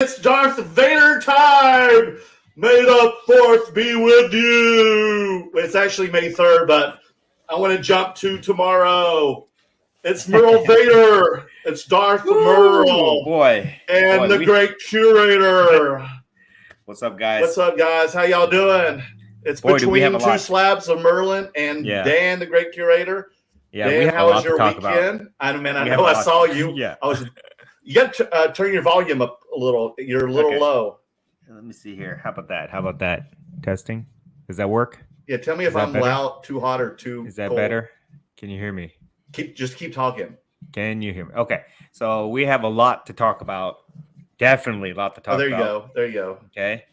It's Darth Vader time! May the 4th be with you! It's actually May 3rd, but I want to jump to tomorrow. It's Merle Vader. It's Darth Ooh, Merle. boy. And the great curator. What's up, guys? What's up, guys? How y'all doing? It's between two slabs of Merlin and Dan, the great curator. Yeah, Dan, how was your weekend? I know I saw you. Yeah. You got to turn your volume up a little. You're a little low. Let me see here. How about that? Testing. Does that work? Yeah, tell me if I'm loud, too hot, or too Is that cold. better? Can you hear me? Just keep talking. Can you hear me? Okay. So we have a lot to talk about. Definitely a lot to talk about. There you go. Okay.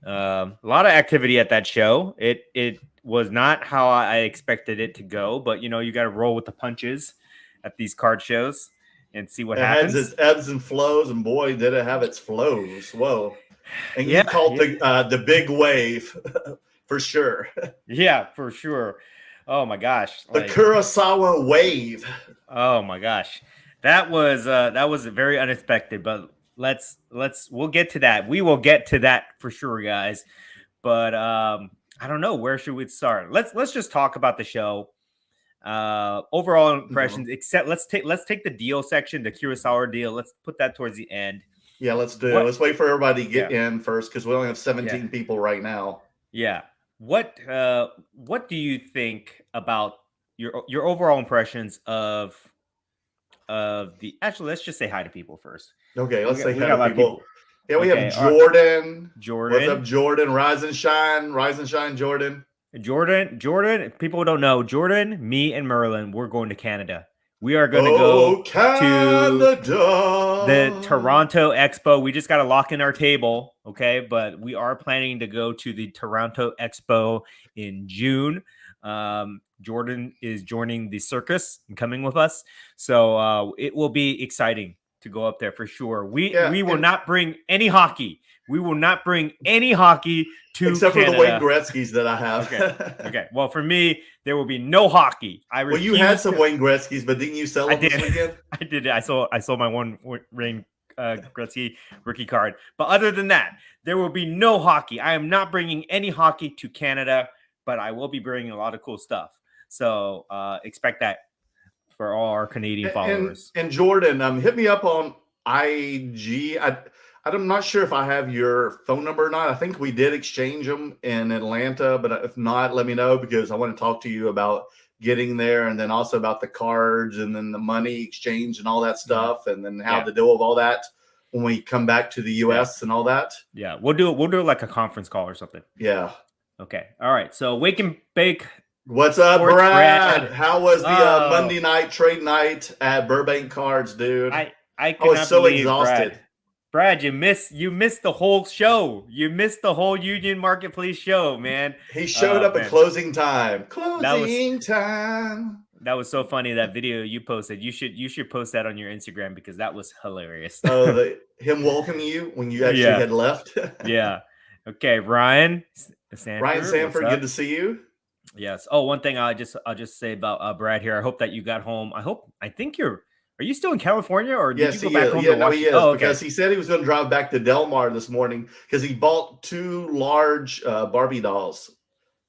A lot of activity at that show. It was not how I expected it to go, but you got to roll with the punches at these card shows and see what happens. It has its ebbs and flows, and boy, did it have its flows. Whoa. And you called the big wave for sure. Yeah, for sure. Oh my gosh. The Kurosawa wave. Oh my gosh. That was very unexpected, but we'll get to that. We will get to that for sure, guys. But I don't know, where should we start? Let's just talk about the show. Overall impressions, except let's take the deal section, the Kurosawa deal. Let's put that towards the end. Yeah, let's wait for everybody to get in first, because we only have 17 people right now. Yeah. What do you think about your overall impressions of the? Actually, let's just say hi to people first. Okay, let's say hi to people. Yeah, we have Jordan. What's up, Jordan? Rise and shine, Jordan. Jordan. People don't know Jordan. Me and Merlin, we're going to Canada. We are going to go to the Toronto Expo. We just got to lock in our table, okay? But we are planning to go to the Toronto Expo in June. Jordan is joining the circus and coming with us, so it will be exciting to go up there for sure. We will not bring any hockey. We will not bring any hockey to except Canada. For the Wayne Gretzky's that I have. Okay. Well, for me, there will be no hockey. You had some Wayne Gretzky's, but didn't you sell them this weekend? I did. I sold my one Wayne Gretzky rookie card. But other than that, there will be no hockey. I am not bringing any hockey to Canada, but I will be bringing a lot of cool stuff. So expect that for all our Canadian followers. And Jordan, hit me up on IG. I'm not sure if I have your phone number or not. I think we did exchange them in Atlanta, but if not, let me know, because I want to talk to you about getting there, and then also about the cards, and then the money exchange and all that stuff, and then how to deal with all that when we come back to the U.S. and all that. Yeah, we'll do like a conference call or something. Yeah. Okay. All right. So Wake and Bake. What's up, Brad? How was the Monday night trade night at Burbank Cards, dude? I was so exhausted. Brad, you missed the whole show. You missed the whole Union Marketplace show, man. He showed up at closing time. Time. That was so funny, that video you posted. You should post that on your Instagram, because that was hilarious. Him welcoming you when you actually had left. Yeah. Okay, Ryan Sanford, good to see you. Yes. Oh, one thing I'll just say about Brad here. I hope that you got home. Are you still in California, or did you go back home? Yeah, no, he is, because he said he was going to drive back to Del Mar this morning, because he bought 2 large Barbie dolls.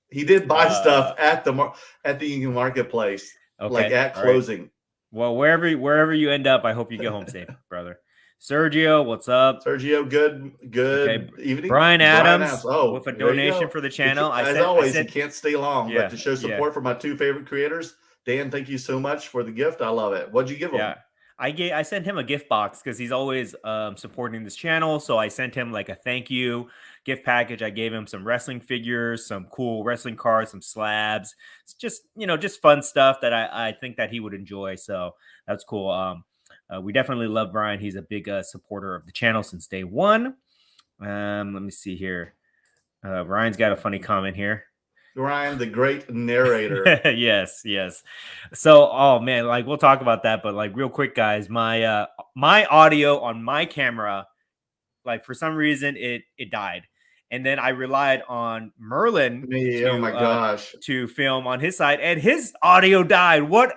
He did buy stuff at the Union Marketplace, like at closing. Right. Well, wherever you end up, I hope you get home safe, brother. Sergio, what's up? Sergio, good evening. Brian Adams, with a donation for the channel. As always, he can't stay long, but to show support for my 2 favorite creators. Dan, thank you so much for the gift. I love it. What'd you give him? I sent him a gift box, because he's always supporting this channel. So I sent him like a thank you gift package. I gave him some wrestling figures, some cool wrestling cards, some slabs. It's just fun stuff that I think that he would enjoy. So that's cool. We definitely love Brian. He's a big supporter of the channel since day one. Let me see here. Ryan's got a funny comment here. Ryan, the great narrator. Yes. So, oh man, like we'll talk about that, but like real quick, guys, my audio on my camera, like for some reason it died, and then I relied on Merlin to film on his side, and his audio died. What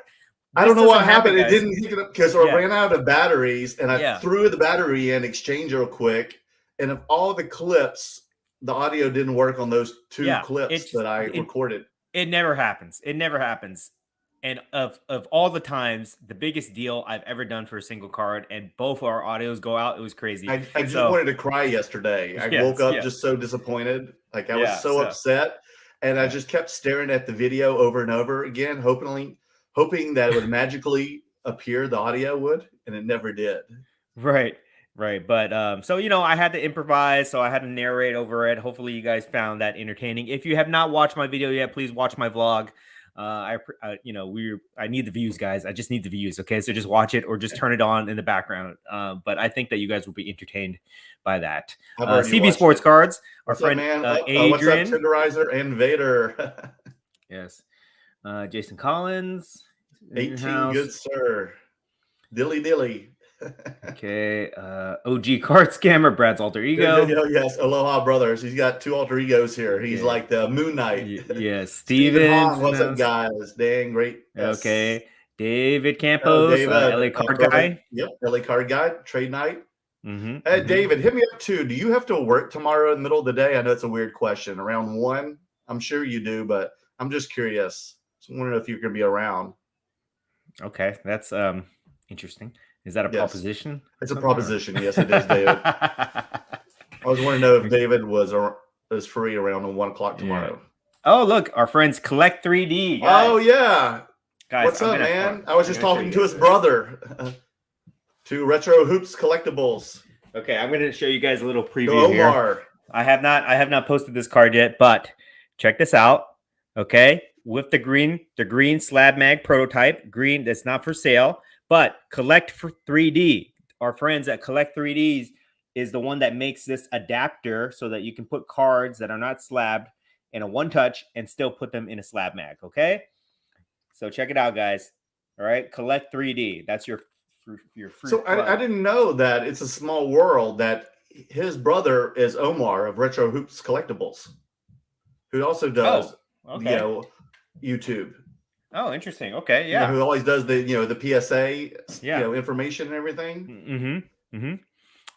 I don't know what happened. It guys. didn't pick it up because I ran out of batteries, and I threw the battery in exchange real quick. And of all the clips, the audio didn't work on those two clips that I recorded. It never happens. It never happens. And of all the times, the biggest deal I've ever done for a single card, and both our audios go out, it was crazy. I just wanted to cry yesterday. I woke up just so disappointed. Like I was so upset. And I just kept staring at the video over and over again, hoping that it would magically appear, the audio would, and it never did. Right. But so I had to improvise, so I had to narrate over it. Hopefully you guys found that entertaining. If you have not watched my video yet, please watch my vlog. I need the views, guys. I just need the views. Okay, so just watch it or just turn it on in the background. But I think that you guys will be entertained by that. CB Sports Cards, our friend Adrian, what's up, Tenderizer and Vader? Yes, Jason Collins, 18, good sir. Dilly. Okay, OG card scammer, Brad's alter ego. Yes, Aloha Brothers. He's got two alter egos here. He's like the Moon Knight. Yes, Steven. What's up, guys? Dang, great. Yes. Okay, David Campos, LA Card Guy. Yep, LA Card Guy, Trade Night. Hey, David, hit me up too. Do you have to work tomorrow in the middle of the day? I know it's a weird question. Around 1? I'm sure you do, but I'm just curious. So I wondering if you're going to be around. Okay, that's interesting. Is that a proposition? It's a proposition. Yes, it is, David. I was wanting to know if David was free around 1 o'clock tomorrow. Yeah. Oh, look, our friends Collect 3D. Guys. Oh, yeah. Guys, what's up, man? I was just talking to his brother. To Retro Hoops Collectibles. Okay, I'm going to show you guys a little preview here. I have not posted this card yet, but check this out. Okay, with the green slab mag prototype, green that's not for sale. But Collect for 3D, our friends at Collect 3Ds is the one that makes this adapter so that you can put cards that are not slabbed in a one-touch and still put them in a slab mag, okay? So check it out, guys. All right, Collect 3D. That's your free. So I didn't know that it's a small world that his brother is Omar of Retro Hoops Collectibles, who also does, YouTube. Oh, interesting. Okay, yeah. Who always does the PSA, information and everything.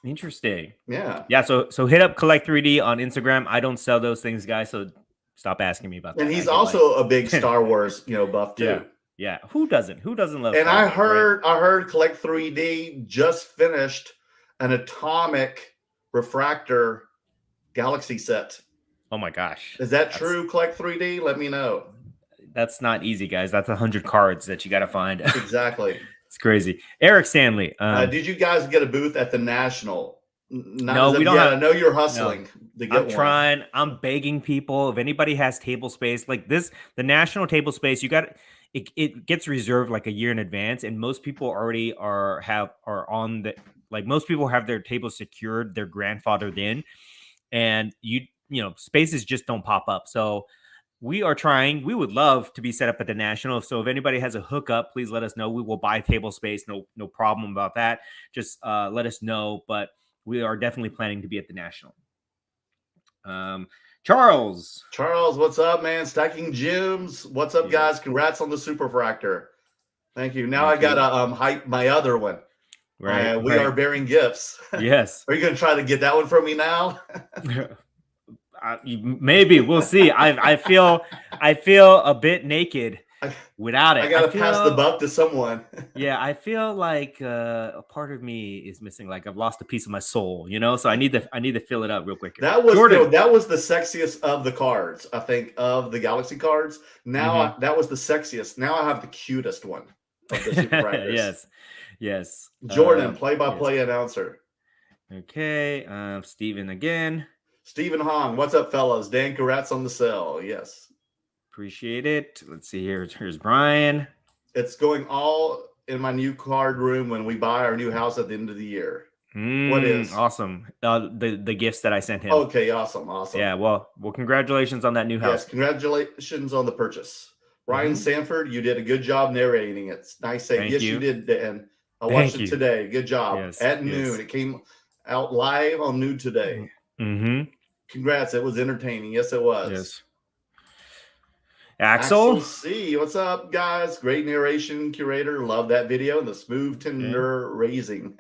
Interesting. Yeah. So hit up Collect 3D on Instagram. I don't sell those things, guys. So stop asking me about that. And he's also a big Star Wars, buff too. Yeah. Who doesn't? Who doesn't love? And I heard Collect 3D just finished an atomic refractor galaxy set. Oh my gosh. Is that true? Collect 3D? Let me know. That's not easy, guys. That's 100 cards that you got to find. Exactly. It's crazy. Eric Stanley. Did you guys get a booth at the National? No, we don't. I know you're hustling to get I'm trying. I'm begging people. If anybody has table space like this, the National table space, you got it gets reserved like a year in advance, and most people already are on the most people have their tables secured, they're grandfathered in, and spaces just don't pop up. So we are trying. We would love to be set up at the National. So if anybody has a hookup, please let us know. We will buy table space. No problem about that. Just let us know. But we are definitely planning to be at the National. Charles, what's up, man? Stacking Gems. What's up, guys? Congrats on the Superfractor. Thank you. Now I got to hype my other one. Right. We are bearing gifts. Yes. Are you going to try to get that one from me now? Maybe we'll see. I feel a bit naked without it. I gotta pass the buck to someone. Yeah, I feel like a part of me is missing. Like I've lost a piece of my soul, So I need to fill it up real quick. That was that was the sexiest of the cards. I think of the Galaxy cards. Now that was the sexiest. Now I have the cutest one of the Super Riders. Yes. Jordan, play-by-play announcer. Okay, Steven again. Stephen Hong, what's up, fellas? Dan, congrats on the sale. Yes. Appreciate it. Let's see here. Here's Brian. It's going all in my new card room when we buy our new house at the end of the year. What is? Awesome. The gifts that I sent him. Okay, awesome. Yeah, well, congratulations on that new house. Yes, congratulations on the purchase. Ryan Sanford, you did a good job narrating it. It's nice say. Yes, you did, Dan. I watched it today. Good job. Yes, at noon. It came out live on noon today. Mm-hmm. Congrats. It was entertaining. Yes, it was. Yes. Axel C. What's up, guys? Great narration curator. Love that video. And the smooth, tender raising.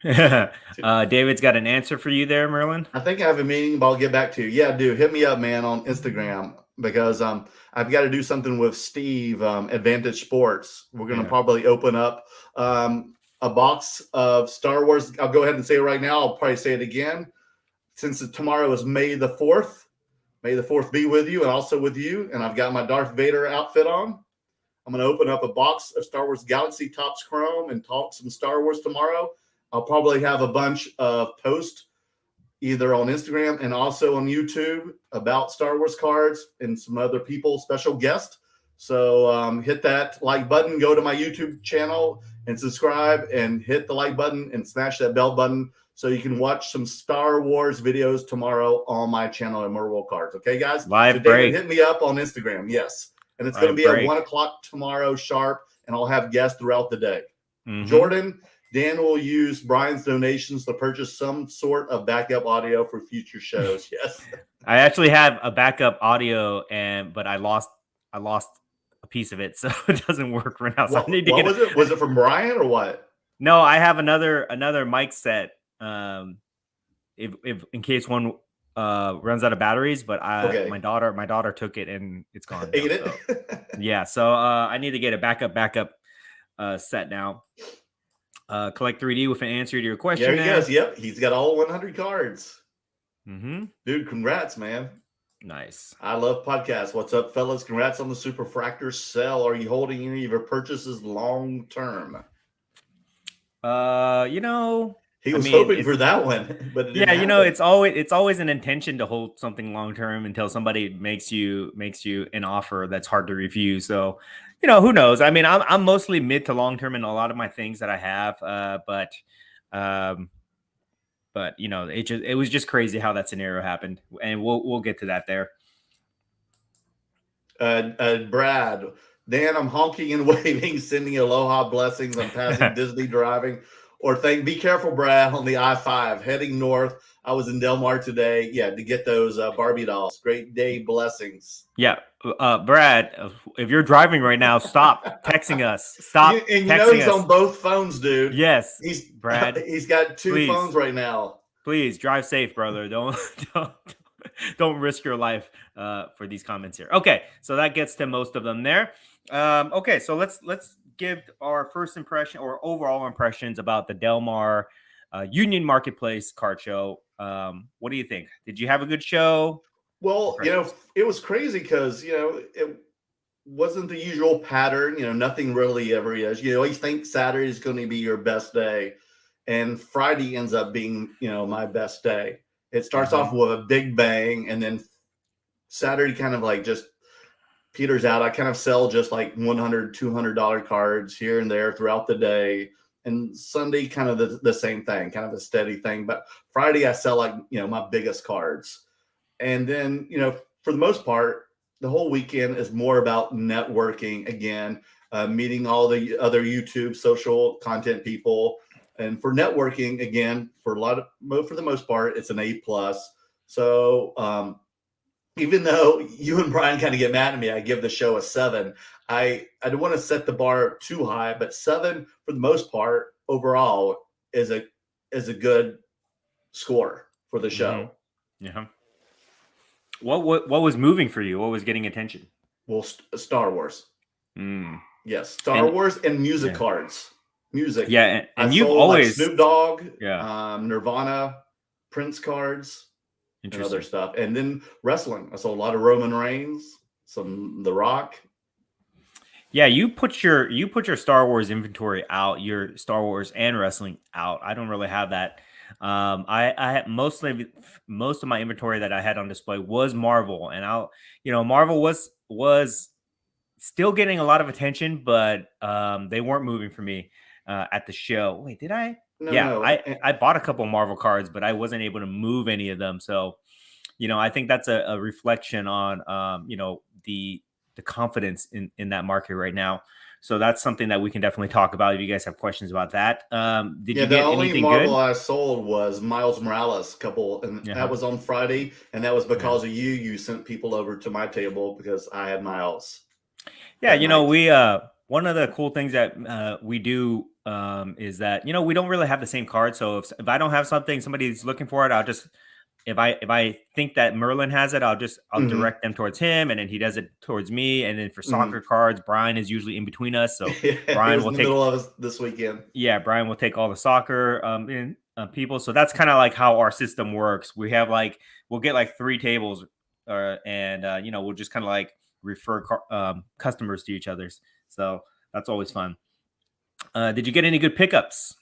David's got an answer for you there, Merlin. I think I have a meeting, but I'll get back to you. Yeah, dude, hit me up, man, on Instagram, because I've got to do something with Steve, Advantage Sports. We're going to probably open up a box of Star Wars. I'll go ahead and say it right now. I'll probably say it again. Since tomorrow is May the 4th, may the 4th be with you and also with you. And I've got my Darth Vader outfit on. I'm going to open up a box of Star Wars Galaxy Topps Chrome and talk some Star Wars tomorrow. I'll probably have a bunch of posts either on Instagram and also on YouTube about Star Wars cards and some other people, special guests. So hit that like button, go to my YouTube channel and subscribe, and hit the like button and smash that bell button so you can watch some Star Wars videos tomorrow on my channel at Merlin Cards. Okay, guys? Live so break. David, hit me up on Instagram. Yes. And it's going to be at 1 o'clock tomorrow sharp, and I'll have guests throughout the day. Jordan, Dan will use Brian's donations to purchase some sort of backup audio for future shows. Yes. I actually have a backup audio, but I lost a piece of it, so it doesn't work right now. So I need to get it. Was it from Brian or what? No, I have another mic set. If in case one runs out of batteries, but my daughter took it and it's gone. Ate it. So. Yeah, so I need to get a backup set now. Collect 3D with an answer to your question. There he goes. Yep, he's got all 100 cards. Dude, congrats, man. Nice. I love podcasts. What's up, fellas? Congrats on the Superfractor sell. Are you holding any of your purchases long term? He was hoping for that one, but it's always an intention to hold something long term until somebody makes you an offer that's hard to refuse. So, who knows? I mean, I'm mostly mid to long term in a lot of my things that I have, but it was just crazy how that scenario happened, and we'll get to that there. Brad, Dan, I'm honking and waving, sending aloha blessings. I'm passing Disney driving. Or be careful, Brad, on the I-5 heading north. I was in Del Mar today. Yeah, to get those Barbie dolls. Great day, blessings. Yeah, Brad, if you're driving right now, stop texting us. Stop. And he's on both phones, dude. Yes, Brad. He's got two phones right now. Please drive safe, brother. Don't risk your life for these comments here. Okay, so that gets to most of them there. Okay, so let's give our first impression or overall impressions about the Del Mar Union Marketplace card show. What do you think? Did you have a good show? Well, it was crazy because, it wasn't the usual pattern. Nothing really ever is. You always think Saturday is going to be your best day, and Friday ends up being, my best day. It starts off with a big bang, and then Saturday kind of like just peters out. I kind of sell just like $100, $200 cards here and there throughout the day. And Sunday, kind of the same thing, kind of a steady thing. But Friday, I sell like, my biggest cards. And then, for the most part, the whole weekend is more about networking again, meeting all the other YouTube social content people. And for networking, again, for the most part, it's an A+. So, even though you and Brian kind of get mad at me, I give the show a 7. I don't want to set the bar too high, but 7 for the most part overall is a good score for the show. Yeah. What was moving for you? What was getting attention? Well, Star Wars. Yes, Star Wars and music cards. Music. Yeah, and you've always Snoop Dogg, Nirvana, Prince cards. And other stuff. And then wrestling. I saw a lot of Roman Reigns, some The Rock. Yeah, you put your Star Wars inventory out, your Star Wars and wrestling out. I don't really have that. I had most of my inventory that I had on display was Marvel, and Marvel was still getting a lot of attention, but they weren't moving for me at the show. Wait, did I? No. I bought a couple Marvel cards, but I wasn't able to move any of them. So, I think that's a reflection on, the confidence in that market right now. So that's something that we can definitely talk about if you guys have questions about that. Did you the get only anything Marvel good? I sold was Miles Morales couple, and that was on Friday, and that was because of you. You sent people over to my table because I had Miles. Yeah, we one of the cool things that we do is that we don't really have the same card. So if I don't have something, somebody's looking for it, I'll just if I think that Merlin has it, I'll direct them towards him, and then he does it towards me. And then for soccer cards, Brian is usually in between us, so Brian will take middle of us this weekend. Yeah, Brian will take all the soccer people. So that's kind of like how our system works. We have we'll get like 3 tables, and we'll just kind of like refer customers to each other's. So that's always fun. Did you get any good pickups?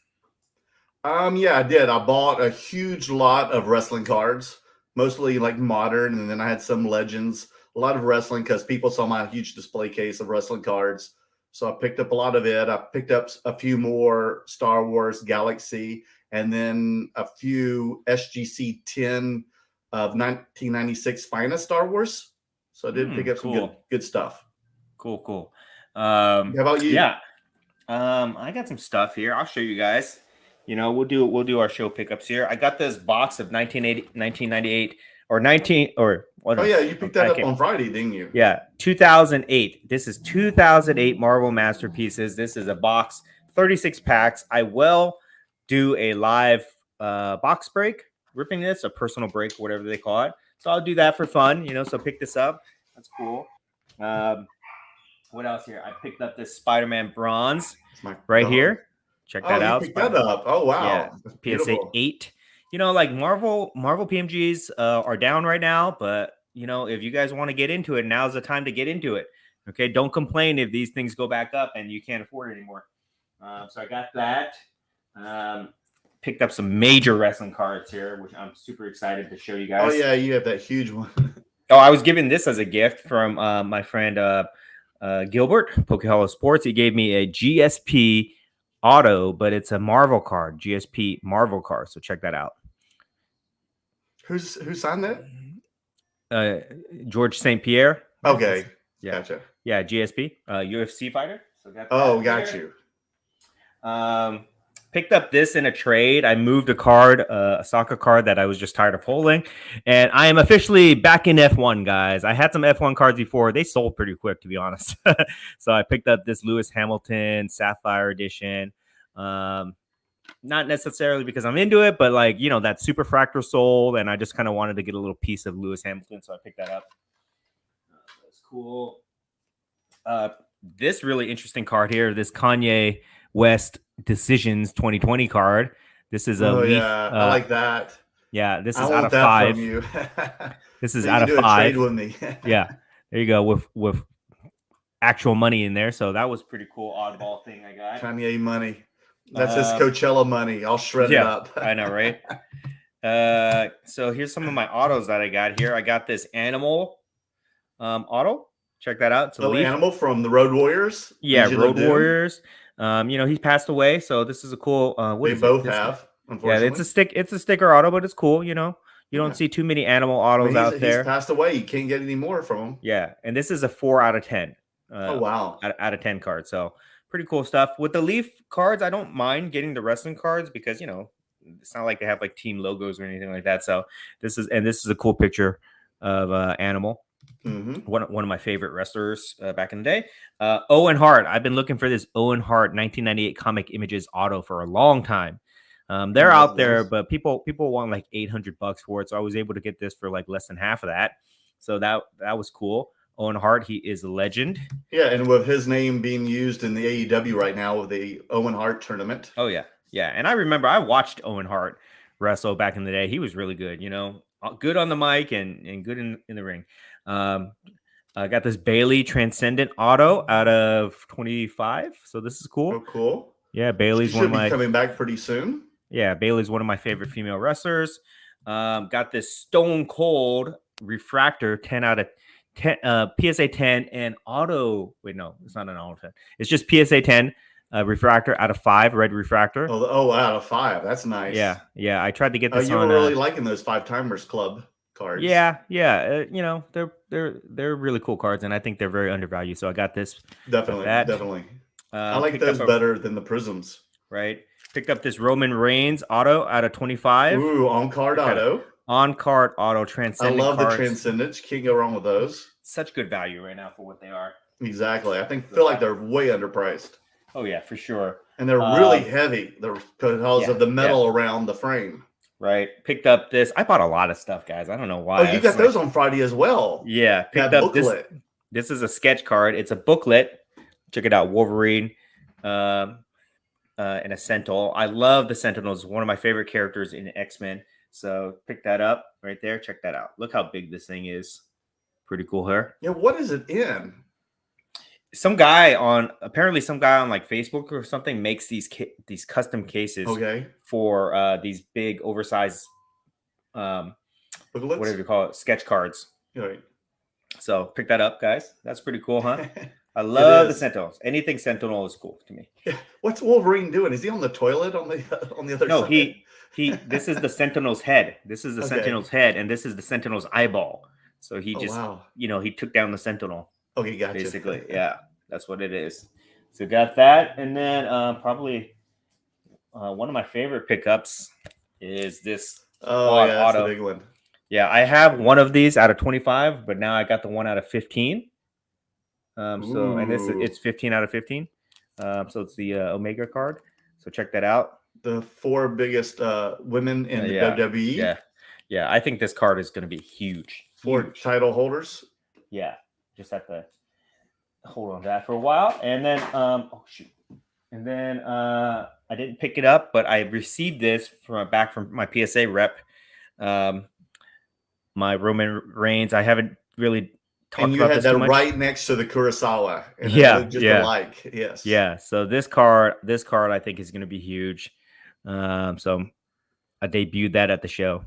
Yeah, I did. I bought a huge lot of wrestling cards, mostly like modern, and then I had some legends, a lot of wrestling because people saw my huge display case of wrestling cards. So I picked up a lot of it. I picked up a few more Star Wars Galaxy, and then a few SGC 10 of 1996 finest Star Wars. So I did pick up some good stuff. Cool. How about you? Yeah. I got some stuff here. I'll show you guys. We'll do our show pickups here. I got this box of 1998 or 19 or what? Oh yeah, you picked that up on Friday, didn't you? Yeah, 2008. This is 2008 Marvel Masterpieces. This is a box, 36 packs. I will do a live box break, ripping this, a personal break, whatever they call it. So I'll do that for fun, so pick this up. That's cool. What else here? I picked up this Spider-Man bronze right here. Check that out. You picked that up. Oh wow. Yeah, PSA 8. Like Marvel PMGs are down right now, but if you guys want to get into it, now's the time to get into it. Okay, don't complain if these things go back up and you can't afford it anymore. So I got that. Picked up some major wrestling cards here, which I'm super excited to show you guys. Oh yeah, you have that huge one. I was given this as a gift from my friend Gilbert, Pokehollow Sports. He gave me a GSP auto, but it's a Marvel card, GSP Marvel card. So check that out. Who signed that? George St. Pierre. Okay. Yeah. Gotcha. Yeah, GSP, UFC fighter. So got you. Picked up this in a trade. I moved a card, a soccer card that I was just tired of holding. And I am officially back in F1, guys. I had some F1 cards before. They sold pretty quick, to be honest. So I picked up this Lewis Hamilton Sapphire Edition. Not necessarily because I'm into it, but that Superfractor sold, and I just kind of wanted to get a little piece of Lewis Hamilton, so I picked that up. That's cool. This really interesting card here, this Kanye West Decisions 2020 card. This is a Leaf. I like that. Yeah, this is out of 5. This is out of 5. Trade with me. Yeah, there you go with actual money in there. So that was pretty cool. Oddball thing I got. Kanye money. That's his Coachella money. I'll shred it up. I know, right? So here's some of my autos that I got here. I got this Animal auto. Check that out. It's a Leaf. Animal from the Road Warriors. Yeah, Road Warriors. He passed away, so this is a cool. They both have. Unfortunately. Yeah, it's a sticker auto, but it's cool. You don't see too many Animal autos out there. He's passed away. You can't get any more from him. Yeah, and this is a 4 out of 10. Oh wow, out of 10 card. So pretty cool stuff. With the Leaf cards, I don't mind getting the wrestling cards because it's not like they have like team logos or anything like that. So this is a cool picture of Animal. Mm-hmm. One of my favorite wrestlers back in the day. Owen Hart. I've been looking for this Owen Hart 1998 Comic Images auto for a long time. They're out there, but people want like $800 for it. So I was able to get this for like less than half of that. So that was cool. Owen Hart, he is a legend. Yeah, and with his name being used in the AEW right now with the Owen Hart tournament. Oh yeah. And I remember I watched Owen Hart wrestle back in the day. He was really good, good on the mic and good in the ring. I got this Bailey Transcendent auto out of 25. So this is cool. Oh, cool. Yeah, Bailey's one of my coming back pretty soon. Yeah, Bailey's one of my favorite female wrestlers. Got this Stone Cold Refractor 10 out of 10, PSA 10 and auto. Wait, no, it's not an auto 10. It's just PSA 10 refractor out of 5, red refractor. Oh, out of 5. That's nice. Yeah. I tried to get this. You were really liking those 5-timers club cards. Yeah. They're really cool cards, and I think they're very undervalued. So I got this. Definitely. I like those better than the prisms. Right. Picked up this Roman Reigns auto out of 25. Ooh, on-card auto. On-card auto Transcendent. I love the Transcendents. Can't go wrong with those. Such good value right now for what they are. Exactly. I feel like they're way underpriced. Oh, yeah, for sure. And they're really heavy. They're because of the metal around the frame. Right. Picked up this. I bought a lot of stuff, guys. I don't know why. Oh, you got those on Friday as well. Yeah. Picked up booklet. This is a sketch card. It's a booklet. Check it out. Wolverine and a Sentinel. I love the Sentinels. One of my favorite characters in X-Men. So pick that up right there. Check that out. Look how big this thing is. Pretty cool here. Yeah. What is it in? Some guy on like Facebook or something makes these custom cases for these big oversized booklets? Whatever you call it, sketch cards. Right. So pick that up, guys. That's pretty cool, huh? I love the Sentinels. Anything Sentinel is cool to me. Yeah. What's Wolverine doing? Is he on the toilet on the other side? No, he this is the Sentinel's head. This is the Sentinel's head, and this is the Sentinel's eyeball. So he just he took down the Sentinel. Okay, gotcha. Basically, yeah, that's what it is. So got that, and then probably one of my favorite pickups is this. Oh yeah, that's a big one. Yeah, I have one of these out of 25, but now I got the one out of 15. So and it's 15 out of 15. So it's the Omega card. So check that out. The 4 biggest women in the WWE. Yeah. I think this card is going to be huge. 4 title holders. Yeah, just have to hold on to that for a while, and then and then I didn't pick it up, but I received this back from my PSA rep. My Roman Reigns. I haven't really talked about this too much. And you had that right next to the Kurosawa. And just alike. Yes. Yeah. So this card, I think is going to be huge. So I debuted that at the show.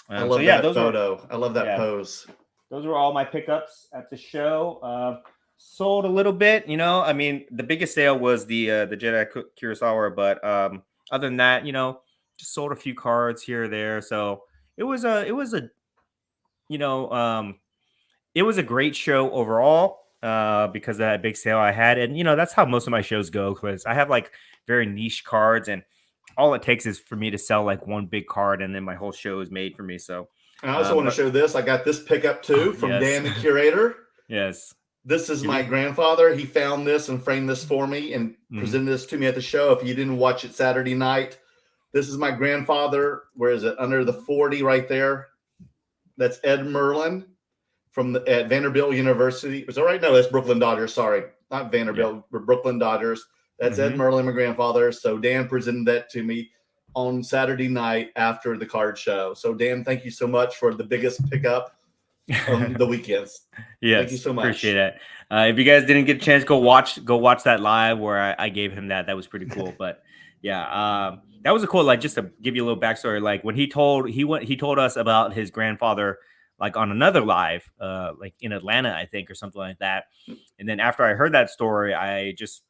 I love that photo. I love that pose. Those were all my pickups at the show. Sold a little bit, I mean, the biggest sale was the Jedi Kurosawa, but other than that, just sold a few cards here or there. So it was a great show overall because of that big sale I had. And, that's how most of my shows go, because I have like very niche cards, and all it takes is for me to sell like one big card, and then my whole show is made for me. So I also want to show this. I got this pickup too from Dan the Curator. Yes. This is my grandfather. He found this and framed this for me and presented this to me at the show. If you didn't watch it Saturday night, this is my grandfather. Where is it? Under the 40 right there. That's Ed Merlin at Vanderbilt University. Is that right? No, that's Brooklyn Dodgers. Sorry, not Vanderbilt. We're Brooklyn Dodgers. That's Ed Merlin, my grandfather. So Dan presented that to me on Saturday night after the card show. So Dan, thank you so much for the biggest pickup on the weekends. Yes, thank you so much. Appreciate it. If you guys didn't get a chance, go watch that live where I gave him that. That was pretty cool. But yeah, that was a cool. Like, just to give you a little backstory, like when he told us about his grandfather, like on another live, like in Atlanta, I think, or something like that. And then after I heard that story, I just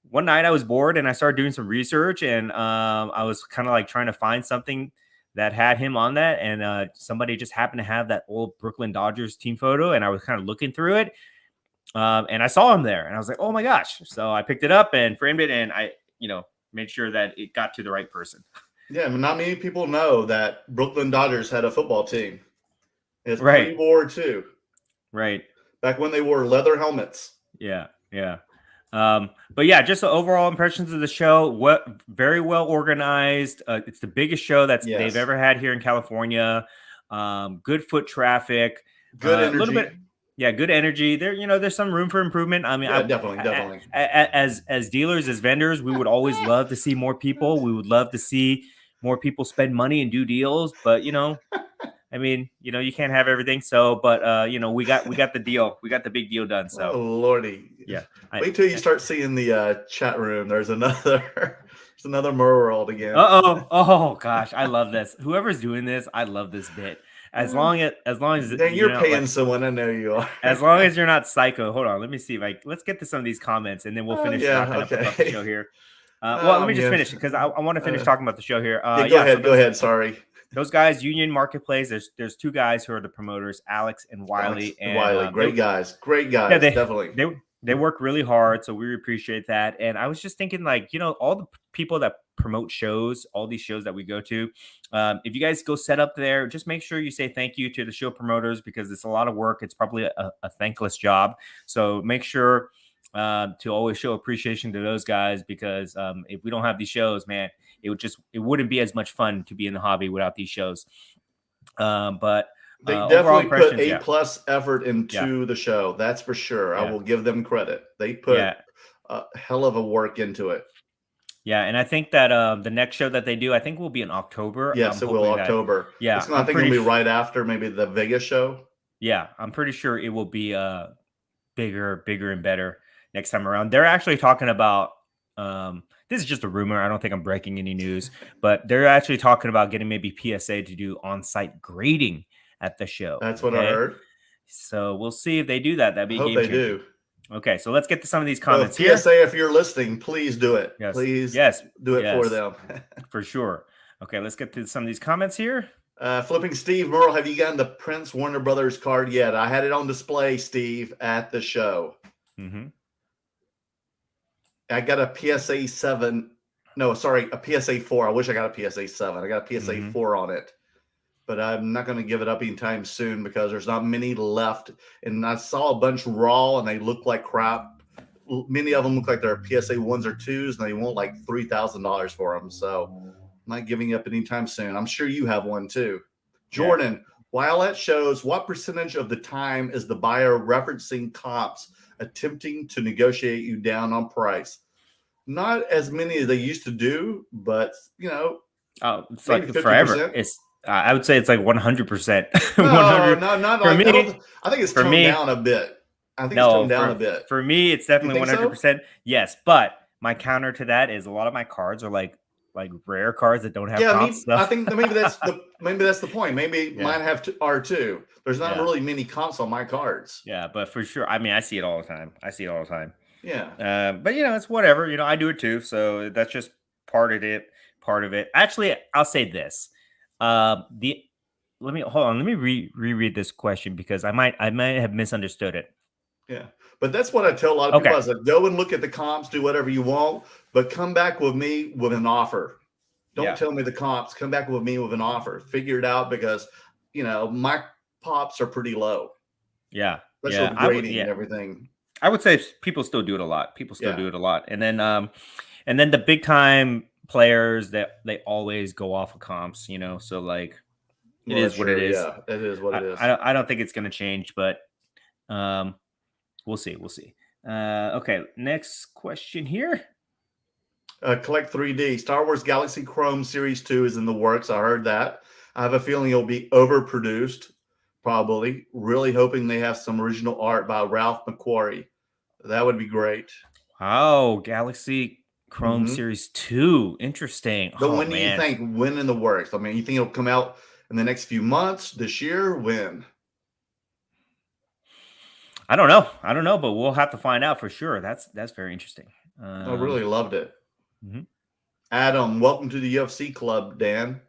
one night I was bored and I started doing some research, and I was kind of like trying to find something that had him on that, and somebody just happened to have that old Brooklyn Dodgers team photo, and I was kind of looking through it, and I saw him there, and I was like, oh my gosh. So I picked it up and framed it, and I made sure that it got to the right person. Yeah, not many people know that Brooklyn Dodgers had a football team. It's right. pre-war too. Right. Back when they wore leather helmets. Yeah. But yeah, just the overall impressions of the show. Very well organized. It's the biggest show they've ever had here in California. Good foot traffic. Good energy. A little bit. Yeah, good energy. There's some room for improvement. I mean, definitely. As dealers, as vendors, we would always love to see more people. We would love to see more people spend money and do deals. But I mean, you can't have everything. So, but we got the deal. We got the big deal done. So, oh, Lordy, yeah. Wait till you start seeing the chat room. There's another world again. Oh gosh, I love this. Whoever's doing this, I love this bit. As long as you're paying someone, I know you are. As long as you're not psycho. Hold on, let me see if let's get to some of these comments, and then we'll finish talking about the show here. Let me just finish because I want to finish talking about the show here. Go ahead. Sorry. Those guys, Union Marketplace. There's 2 guys who are the promoters, Alex and Wiley. Great guys. Yeah, definitely. They work really hard, so we appreciate that. And I was just thinking, like, all the people that promote shows, all these shows that we go to, if you guys go set up there, just make sure you say thank you to the show promoters, because it's a lot of work. It's probably a thankless job. So make sure to always show appreciation to those guys, because if we don't have these shows, man, it wouldn't be as much fun to be in the hobby without these shows. But they definitely put A+ effort into the show. That's for sure. I will give them credit. They put a hell of a work into it. Yeah, and I think that the next show that they do, I think, will be in October. Yes, it will, October. Yeah, I think it'll be right after maybe the Vegas show. Yeah, I'm pretty sure it will be bigger and better next time around. They're actually talking about this is just a rumor. I don't think I'm breaking any news, but they're actually talking about getting maybe PSA to do on-site grading at the show. That's what I heard. So we'll see if they do that. That'd be a game changer. They do. Okay, so let's get to some of these comments here. PSA, if you're listening, please do it. Yes. Please do it for them. For sure. Okay, let's get to some of these comments here. Flipping Steve, Merle, have you gotten the Prince Warner Brothers card yet? I had it on display, Steve, at the show. Mm-hmm. I got a PSA 7. No, sorry, a PSA 4. I wish I got a PSA 7. I got a PSA 4 on it. But I'm not going to give it up anytime soon because there's not many left. And I saw a bunch raw, and they look like crap. Many of them look like they're PSA 1s or 2s, and they want like $3,000 for them. So I'm not giving up anytime soon. I'm sure you have one too. Jordan, while that shows, what percentage of the time is the buyer referencing comps attempting to negotiate you down on price? Not as many as they used to do, but it's like 50%. Forever. I would say it's like 100%. No, not for me. I think it's toned down a bit. I think it's toned down a bit. For me, it's definitely 100%. So? Yes, but my counter to that is a lot of my cards are like rare cards that don't have comps. I think maybe that's the point. Maybe mine have R2. There's not really many comps on my cards. Yeah, but for sure, I mean, I see it all the time. Yeah. But it's whatever. I do it too. So that's just part of it. Actually, I'll say this. Let me reread this question because I might have misunderstood it. Yeah, but that's what I tell a lot of people. I said, go and look at the comps, do whatever you want, but come back with me with an offer. Don't tell me the comps. Come back with me with an offer. Figure it out because my pops are pretty low. Yeah, especially with grading and everything. I would say people still do it a lot. And then the big time players that they always go off of comps, so like it is what it is. Yeah, it is what it is. I don't think it's going to change, but we'll see. Okay, next question here. Collect 3D. Star Wars Galaxy Chrome Series 2 is in the works. I heard that. I have a feeling it'll be overproduced, probably. Really hoping they have some original art by Ralph McQuarrie. That would be great. Wow, Galaxy Chrome Series 2. Interesting. But when do you think? When in the works? I mean, you think it'll come out in the next few months, this year? When? I don't know, but we'll have to find out for sure. That's very interesting. I really loved it. Mm-hmm. Adam, welcome to the UFC club, Dan.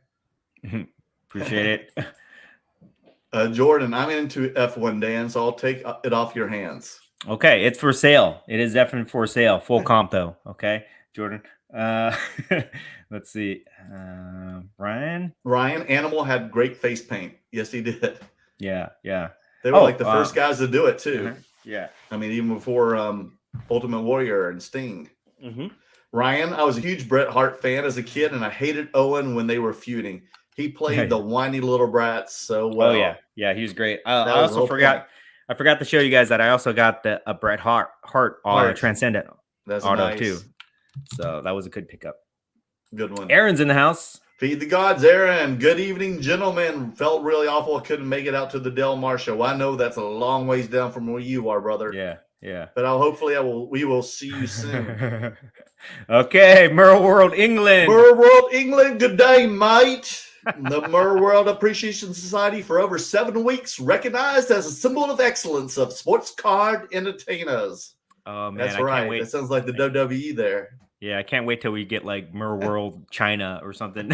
Appreciate it. Jordan, I'm into F1, Dan, so I'll take it off your hands. Okay, it's for sale. It is definitely for sale. Full comp, though. Okay, Jordan. Let's see. Ryan, Animal had great face paint. Yes, he did. Yeah. They were like the first guys to do it, too. Yeah. I mean, even before Ultimate Warrior and Sting. Mm-hmm. Ryan, I was a huge Bret Hart fan as a kid, and I hated Owen when they were feuding. He played the whiny little brat so well. Oh, yeah, he was great. I also forgot to show you guys that I also got a Bret Hart Transcendent auto, too. So that was a good pickup. Good one. Aaron's in the house. Feed the gods, Aaron. Good evening, gentlemen. Felt really awful I couldn't make it out to the Del Mar show. I know that's a long ways down from where you are, brother. Yeah. But we will see you soon. Okay, Merle World, England. Good day, mate. The Merle World Appreciation Society for over 7 weeks recognized as a symbol of excellence of sports card entertainers. Oh, man. That's right. That sounds like the WWE there. Yeah, I can't wait till we get like Merle World China or something.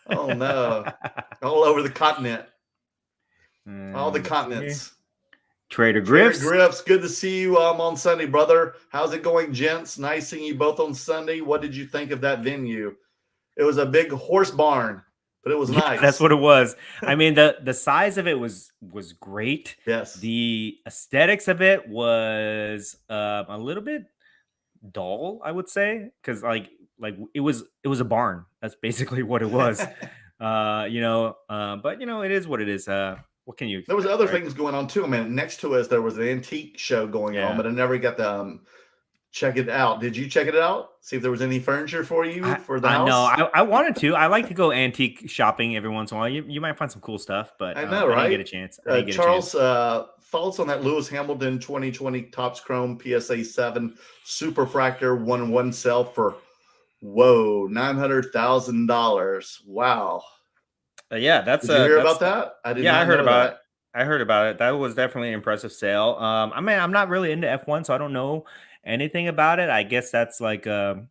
Oh, no. All over the continent. All the continents. Trader Trader Griffs. Griffs, good to see you on Sunday, brother. How's it going, gents? Nice seeing you both on Sunday. What did you think of that venue? It was a big horse barn, but it was nice. That's what it was. I mean, the size of it was great. Yes. The aesthetics of it was a little bit dull, I would say, because like it was a barn. That's basically what it was. But it is what it is. What can you expect, there was other things going on too. I mean, next to us there was an antique show going on, but I never got to check it out. Did you check it out? See if there was any furniture for you for the house? No, I wanted to. I like to go antique shopping every once in a while. You might find some cool stuff, but I know, right? I didn't get a chance. Charles, thoughts on that Lewis Hamilton 2020 Topps Chrome PSA 7 Superfractor 1-1 sale for $900,000. Wow. Yeah, that's. Did you hear about that? I did. Yeah, I heard about it. I heard about it. That was definitely an impressive sale. I mean, I'm not really into F1, so I don't know anything about it. I guess that's like man,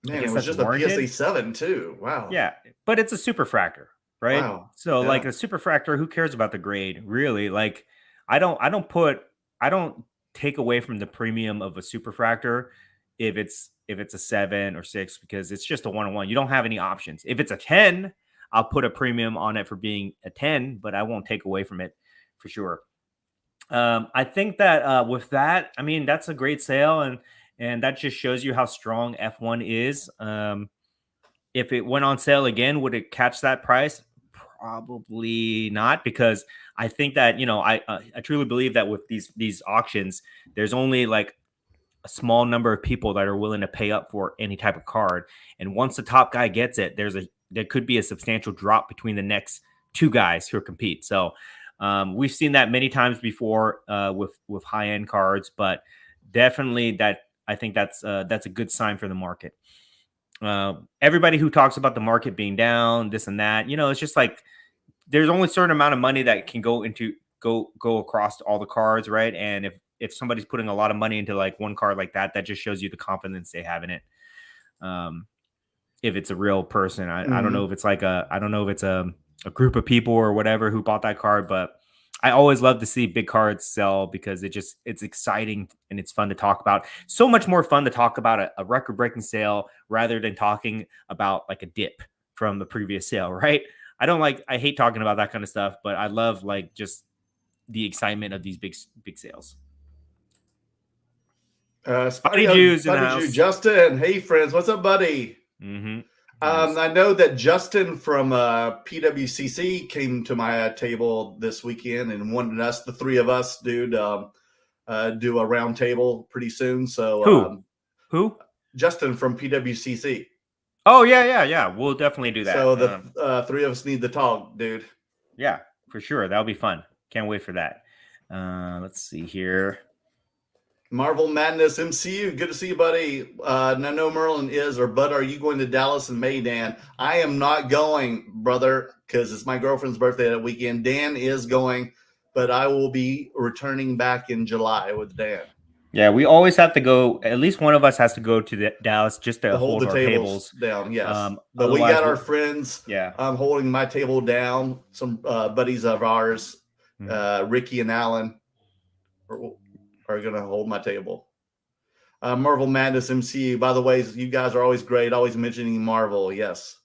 it was just warranted. A PSA 7 too. Wow. Yeah, but it's a superfractor, right? Wow. So like a superfractor, who cares about the grade, really? Like, I don't take away from the premium of a superfractor if it's a 7 or 6, because it's just a 1-on-1. You don't have any options. If it's a 10, I'll put a premium on it for being a 10, but I won't take away from it for sure. I think that with that, I mean, that's a great sale, and that just shows you how strong F1 is. If it went on sale again, would it catch that price? Probably not, because I think that, I truly believe that with these auctions, there's only like a small number of people that are willing to pay up for any type of card. And once the top guy gets it, there could be a substantial drop between the next two guys who compete. So we've seen that many times before with high-end cards, but definitely I think that's a good sign for the market. Everybody who talks about the market being down, this and that, it's just like there's only a certain amount of money that can go across all the cards, right? And if somebody's putting a lot of money into like one card like that just shows you the confidence they have in it. If it's a real person, I don't know if it's like a group of people or whatever who bought that card, but I always love to see big cards sell because it's exciting and it's fun to talk about. So much more fun to talk about a record-breaking sale rather than talking about like a dip from the previous sale, right? I hate talking about that kind of stuff, but I love like just the excitement of these big sales. Spotty Jews in the house. Justin, hey friends, what's up, buddy? Mm-hmm. Nice. I know that Justin from PWCC came to my table this weekend and wanted us, the three of us, dude, do a round table pretty soon. So who? Justin from PWCC. Oh yeah. We'll definitely do that. So the three of us need to talk, dude. Yeah, for sure. That'll be fun. Can't wait for that. Let's see here. Marvel Madness MCU, good to see you, buddy. I know Merlin is, but are you going to Dallas in May, Dan? I am not going, brother, because it's my girlfriend's birthday that weekend. Dan is going, but I will be returning back in July with Dan. Yeah, we always have to go. At least one of us has to go to Dallas just to hold our tables down. Yes, but we got our friends. Yeah, I'm holding my table down. Some buddies of ours, Ricky and Alan, are going to hold my table. Marvel Madness MCU. By the way, you guys are always great. Always mentioning Marvel. Yes.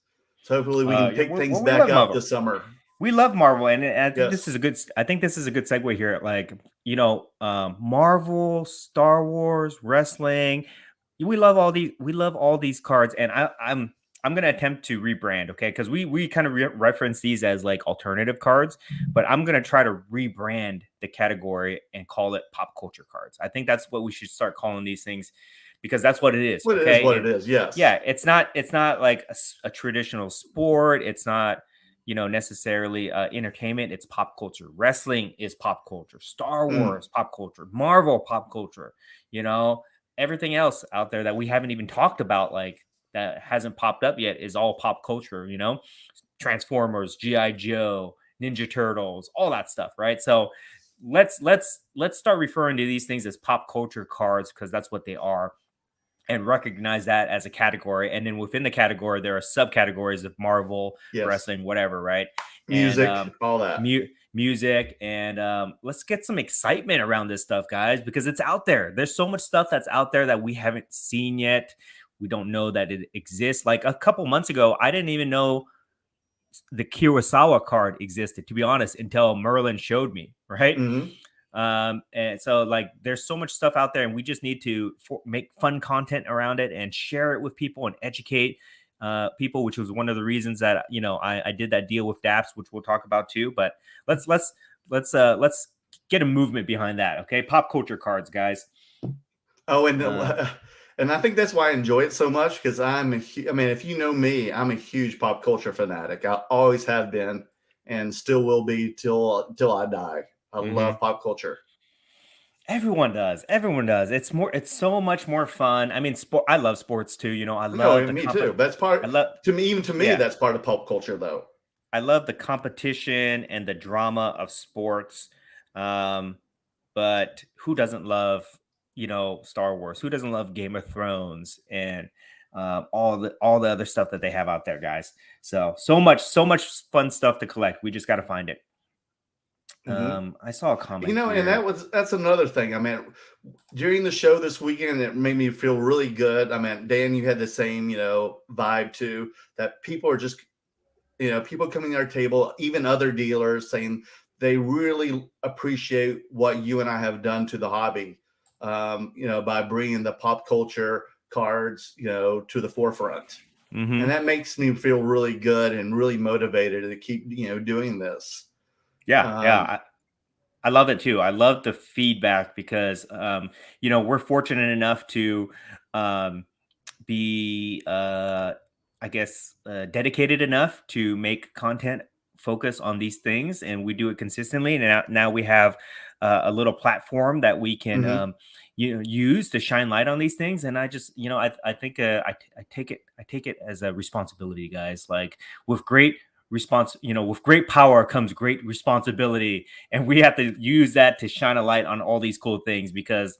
So hopefully we can pick things back up Marvel this summer. We love Marvel, and I think this is a good. I think this is a good segue here. Like Marvel, Star Wars, wrestling. We love all these. We love all these cards, and I'm going to attempt to rebrand, okay? Because we kind of reference these as like alternative cards, but I'm going to try to rebrand the category and call it pop culture cards. I think that's what we should start calling these things, because that's what it is. Well, okay? It is what it is, yes. Yeah, it's not like a traditional sport. It's not, necessarily entertainment. It's pop culture. Wrestling is pop culture. Star Wars, pop culture. Marvel, pop culture. Everything else out there that we haven't even talked about, like, that hasn't popped up yet, is all pop culture, Transformers, G.I. Joe, Ninja Turtles, all that stuff, right? So let's start referring to these things as pop culture cards, because that's what they are, and recognize that as a category. And then within the category, there are subcategories of Marvel, wrestling, whatever, right? music, and all that. Music, and let's get some excitement around this stuff, guys, because it's out there. There's so much stuff that's out there that we haven't seen yet. We don't know that it exists. Like a couple months ago, I didn't even know the Kurosawa card existed, to be honest, until Merlin showed me, right? And so like there's so much stuff out there, and we just need to make fun content around it and share it with people and educate people, which was one of the reasons that I did that deal with Dappz, which we'll talk about too. But let's get a movement behind that. Okay, pop culture cards, guys. Oh, and I think that's why I enjoy it so much, because I mean, if you know me, I'm a huge pop culture fanatic. I always have been and still will be till I die. I love pop culture. Everyone does. It's so much more fun. I mean, I love sports too. I love me too. That's part to me. Yeah. That's part of pop culture, though. I love the competition and the drama of sports. But who doesn't love, Star Wars? Who doesn't love Game of Thrones and all the other stuff that they have out there, guys? So much fun stuff to collect. We just got to find it. I saw a comment, here. And that's another thing. I mean, during the show this weekend, it made me feel really good. I mean, Dan, you had the same, vibe too, that people are just, people coming to our table, even other dealers saying they really appreciate what you and I have done to the hobby, by bringing the pop culture cards, to the forefront. And that makes me feel really good and really motivated to keep, doing this. Yeah. I love it too. I love the feedback because, we're fortunate enough to be, I guess, dedicated enough to make content focus on these things, and we do it consistently. And now we have a little platform that we can, use to shine light on these things. And I just, I think I take it as a responsibility, guys. Like with great power comes great responsibility, and we have to use that to shine a light on all these cool things. Because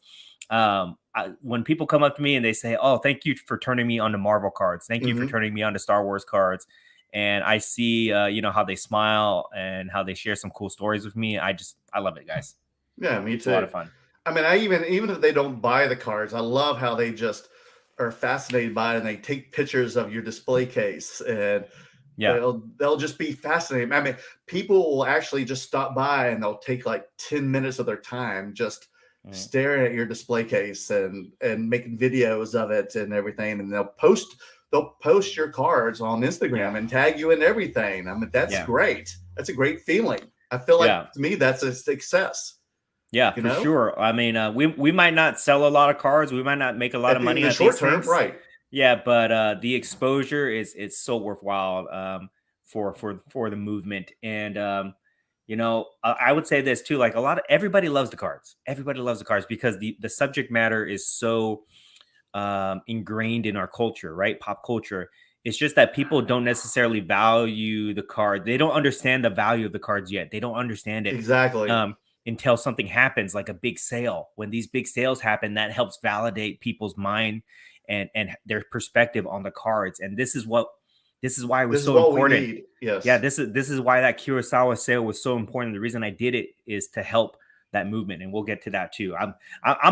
when people come up to me and they say, "Oh, thank you for turning me on to Marvel cards. Thank you for turning me on to Star Wars cards," and I see, how they smile and how they share some cool stories with me, I love it, guys. Yeah, me too. It's a lot of fun. I mean, even if they don't buy the cards, I love how they just are fascinated by it, and they take pictures of your display case, and they'll just be fascinated. I mean, people will actually just stop by and they'll take like 10 minutes of their time just staring at your display case and making videos of it and everything. And they'll post your cards on Instagram and tag you in everything. I mean, that's great. That's a great feeling. I feel like to me, that's a success. Yeah, for sure. I mean, we might not sell a lot of cards. We might not make a lot of money in the short term, right? Yeah, but the exposure is so worthwhile for the movement. And I would say this too, like everybody loves the cards. Everybody loves the cards because the subject matter is so ingrained in our culture, right? Pop culture. It's just that people don't necessarily value the card. They don't understand the value of the cards yet. They don't understand it. Exactly. Until something happens, like a big sale. When these big sales happen, that helps validate people's mind and their perspective on the cards. And this is why it was so important. Yes. Yeah, this is why that Kurosawa sale was so important. The reason I did it is to help that movement, and we'll get to that too. I'm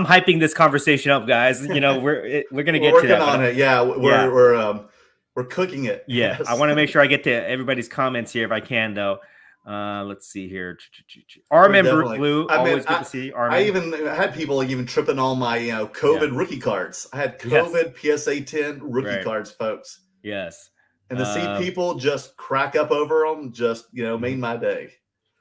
hyping this conversation up, guys. We're gonna get to that. Working on it. Yeah, we're cooking it. Yeah, yes. I want to make sure I get to everybody's comments here if I can, though. Let's see here. Armin Blue, always good to see Armin. I even had people even tripping on my COVID rookie cards. I had COVID PSA 10 rookie cards, folks. Yes. And to see people just crack up over them just made my day.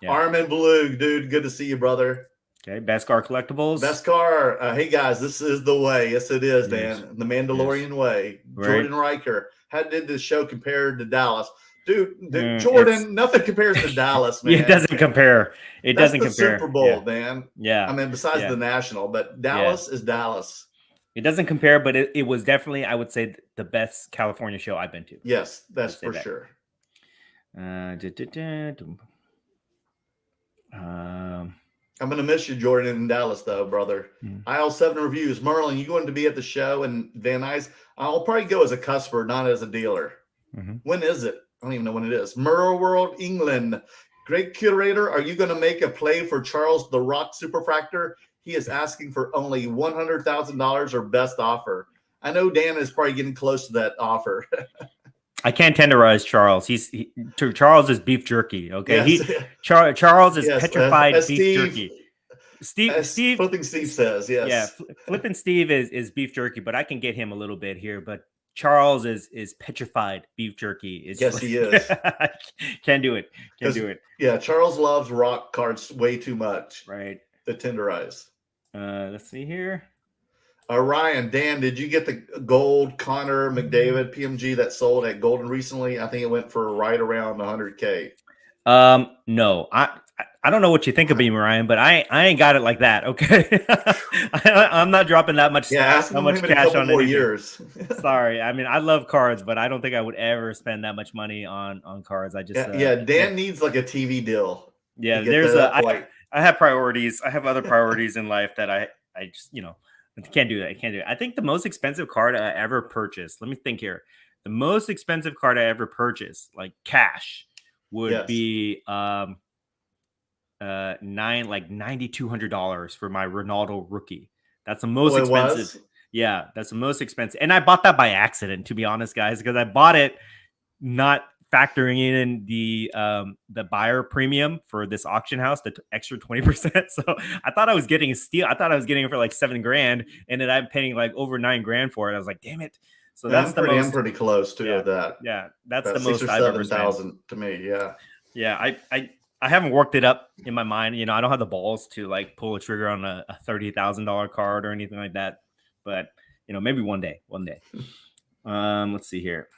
Yeah. Armin Blue, dude, good to see you, brother. Okay, Beskar Collectibles. Beskar, hey guys, this is the way. Yes, it is, Dan. The Mandalorian way. Right. Jordan Riker. How did this show compare to Dallas? Dude, Jordan, nothing compares to Dallas, man. It doesn't compare. It doesn't compare. Super Bowl, man. Yeah. I mean, besides the national, but Dallas is Dallas. It doesn't compare, but it was definitely, I would say, the best California show I've been to. Yes, that's for sure. I'm going to miss you, Jordan, in Dallas, though, brother. Aisle 7 reviews. Merlin, you going to be at the show in Van Nuys? I'll probably go as a customer, not as a dealer. When is it? I don't even know when it is. Merle World, England. Great curator. Are you going to make a play for Charles the Rock Superfractor? He is asking for only $100,000 or best offer. I know Dan is probably getting close to that offer. I can't tenderize Charles. Charles is beef jerky. Okay, yes. Charles is yes. petrified beef Steve, jerky. Steve, flipping Steve says yes. Yeah, flipping Steve is beef jerky, but I can get him a little bit here. But Charles is petrified beef jerky. It's yes, he is. Can't do it. Can't do it. Yeah, Charles loves rock cards way too much. Right. To tenderize. Let's see here. Ryan, Dan, did you get the gold Connor McDavid PMG that sold at Golden recently? I think it went for right around 100K. No, I don't know what you think of me, Ryan, but I ain't got it like that. Okay, I'm not dropping that much. Yeah, ask how much him cash in a couple on more anything. years. Sorry, I mean I love cards, but I don't think I would ever spend that much money on cards. I just Dan needs like a TV deal. Yeah, there's I have priorities. I have other priorities in life that I just can't do that. I can't do it. I think the most expensive card I ever purchased. Let me think here. The most expensive card I ever purchased, like cash, would be $9,200 for my Ronaldo rookie. That's the most expensive. Yeah, that's the most expensive. And I bought that by accident, to be honest, guys, because I bought it not factoring in the buyer premium for this auction house, the extra 20%. So I thought I was getting a steal. I thought I was getting it for like $7,000, and then I'm paying like over $9,000 for it. I was like, damn it. So that's I'm pretty close to that. Yeah, that's the most I've ever spent. To me. Yeah. Yeah, I haven't worked it up in my mind. I don't have the balls to like pull a trigger on a $30,000 card or anything like that. But maybe one day. Let's see here.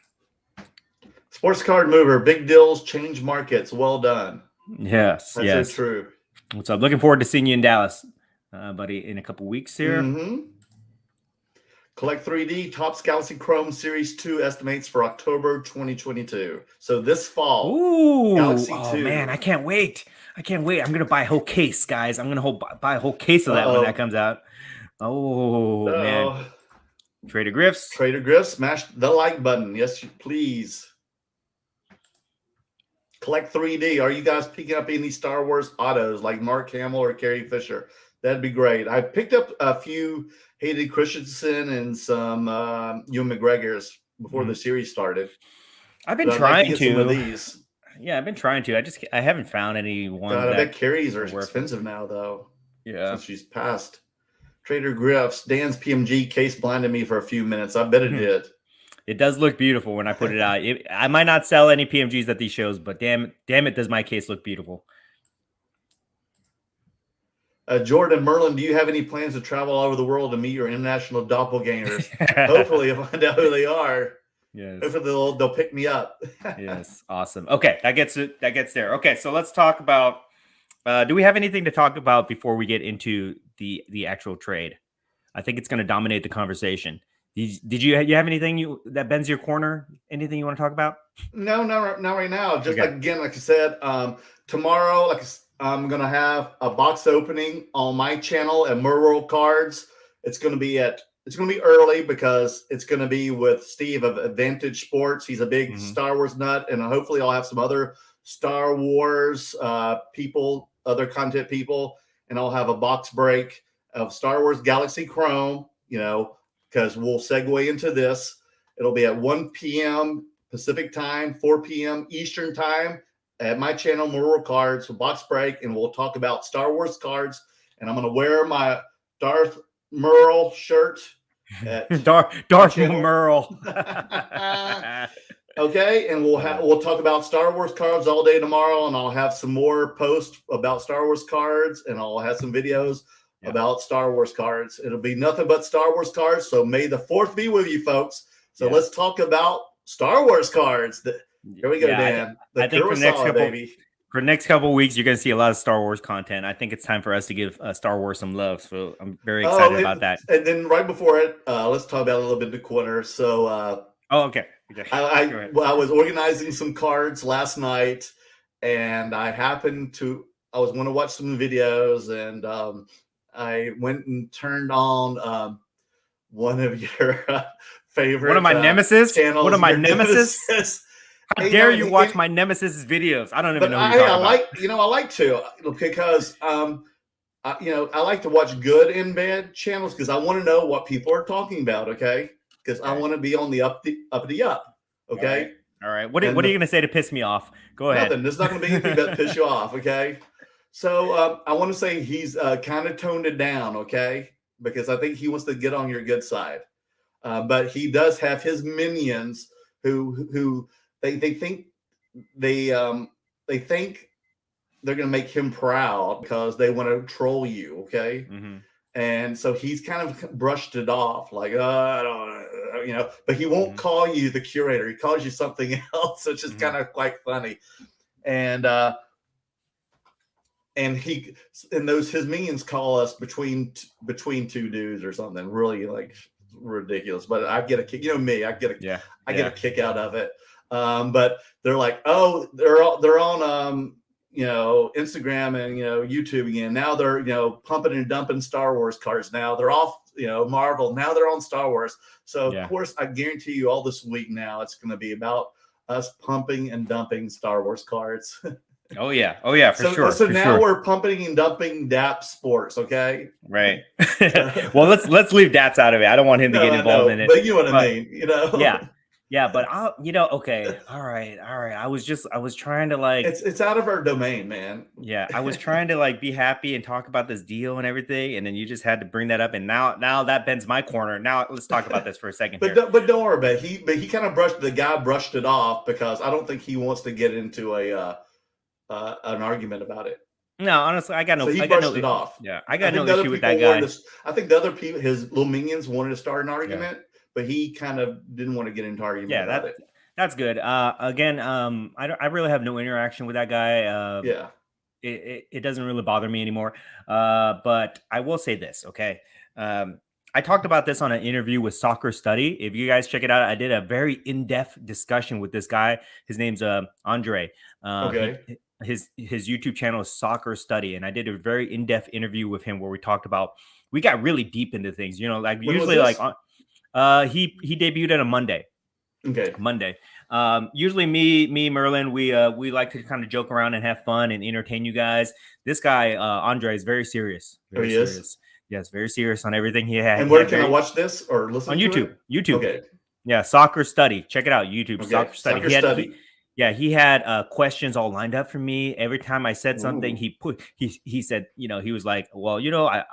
Sports card mover, big deals, change markets. Well done. Yes, that's so true. What's up? Looking forward to seeing you in Dallas, buddy, in a couple weeks here. Mm-hmm. Collect 3D Topps Galaxy Chrome Series 2 estimates for October 2022. So this fall. Ooh, Galaxy 2. Man, I can't wait. I'm gonna buy a whole case, guys. I'm gonna buy a whole case of that when that comes out. Oh man. Trader Griffs, smash the like button. Yes, please. Collect 3D. Are you guys picking up any Star Wars autos like Mark Hamill or Carrie Fisher? That'd be great. I picked up a few Hayden Christensen and some Ewan McGregor's before the series started. I've been trying to. Some of these. Yeah, I've been trying to. I haven't found any one. God, I bet Carrie's are expensive now, though. Yeah, since she's passed. Trader Griff's Dan's PMG case blinded me for a few minutes. I bet it did. It does look beautiful when I put it out. I might not sell any PMGs at these shows, but damn it, does my case look beautiful. Jordan, Merlin, do you have any plans to travel all over the world to meet your international doppelgangers? Hopefully, if I know who they are. Yes. Hopefully they'll pick me up. Yes, awesome. Okay, that gets there. Okay, so let's talk about. Do we have anything to talk about before we get into the actual trade? I think it's going to dominate the conversation. Did you have anything that bends your corner? Anything you want to talk about? No, not right now. Just like I said, tomorrow, I'm gonna have a box opening on my channel at Merworld Cards. It's gonna be early because it's gonna be with Steve of Advantage Sports. He's a big Star Wars nut, and hopefully I'll have some other Star Wars people, other content people, and I'll have a box break of Star Wars Galaxy Chrome. Because we'll segue into this. It'll be at 1 p.m. Pacific time, 4 p.m. Eastern time at my channel, Merworld Cards, box break, and we'll talk about Star Wars cards. And I'm going to wear my Darth Merle shirt. Darth Merle. Okay, and we'll talk about Star Wars cards all day tomorrow, and I'll have some more posts about Star Wars cards, and I'll have some videos about Star Wars cards. It'll be nothing but Star Wars cards. So may the 4th be with you, folks. So let's talk about Star Wars cards. Here we go, Dan. I think for the next couple of weeks, you're going to see a lot of Star Wars content. I think it's time for us to give Star Wars some love. So I'm very excited about that. And then right before it, let's talk about a little bit of the corner. So, okay. I was organizing some cards last night, and I was going to watch some videos, and I went and turned on one of your favorite one of my nemesis channels. One of my nemesis. How dare you watch my Nemesis videos? I don't even know what you're talking about. I like to because I like to watch good in bed channels because I want to know what people are talking about. Okay, because I want to be on the up. Okay. All right. What are you going to say to piss me off? Go ahead. Nothing. There's not going to be anything that piss you off. Okay. So I want to say he's kind of toned it down. Okay, because I think he wants to get on your good side. But he does have his minions who they think they think they're going to make him proud because they want to troll you. Okay. Mm-hmm. And so he's kind of brushed it off like, I don't, but he won't call you the curator. He calls you something else, which is kind of quite funny. And his minions call us between two dudes or something really like ridiculous. But I get a kick, me, I get a kick out of it. But they're like, oh, they're on Instagram and YouTube again. Now they're pumping and dumping Star Wars cards. Now they're off Marvel. Now they're on Star Wars. So of course I guarantee you all this week now it's going to be about us pumping and dumping Star Wars cards. Oh yeah, for sure. So now we're pumping and dumping Dappz Sports, okay? Right. Well, let's leave Dappz out of it. I don't want him to get involved in it. But you know what I mean, Yeah, but okay, all right. I was trying to like it's out of our domain, man. Yeah, I was trying to like be happy and talk about this deal and everything, and then you just had to bring that up, and now that bends my corner. Now let's talk about this for a second. But don't worry about it. He kind of brushed it off because I don't think he wants to get into an argument about it. No, honestly, I got no. So he brushed it off. Yeah, I got no issue with that guy. I think the other people, his little minions, wanted to start an argument. Yeah. But he kind of didn't want to get into argument about it. That's good. Again, I really have no interaction with that guy. It doesn't really bother me anymore. But I will say this, okay? I talked about this on an interview with Soccer Study. If you guys check it out, I did a very in-depth discussion with this guy. His name's Andre. Okay. His YouTube channel is Soccer Study, and I did a very in-depth interview with him where we got really deep into things. Like when usually like. He debuted on a Monday. Okay. Monday. Usually me, Merlin, we like to kind of joke around and have fun and entertain you guys. This guy, Andre, is very serious. Very serious. Is? Yes, very serious on everything he had. And where can I watch this or listen on to YouTube? It? YouTube. Okay. Yeah, Soccer Study. Check it out. YouTube. Okay. Soccer Study. He had questions all lined up for me. Every time I said something, he said, he was like, well,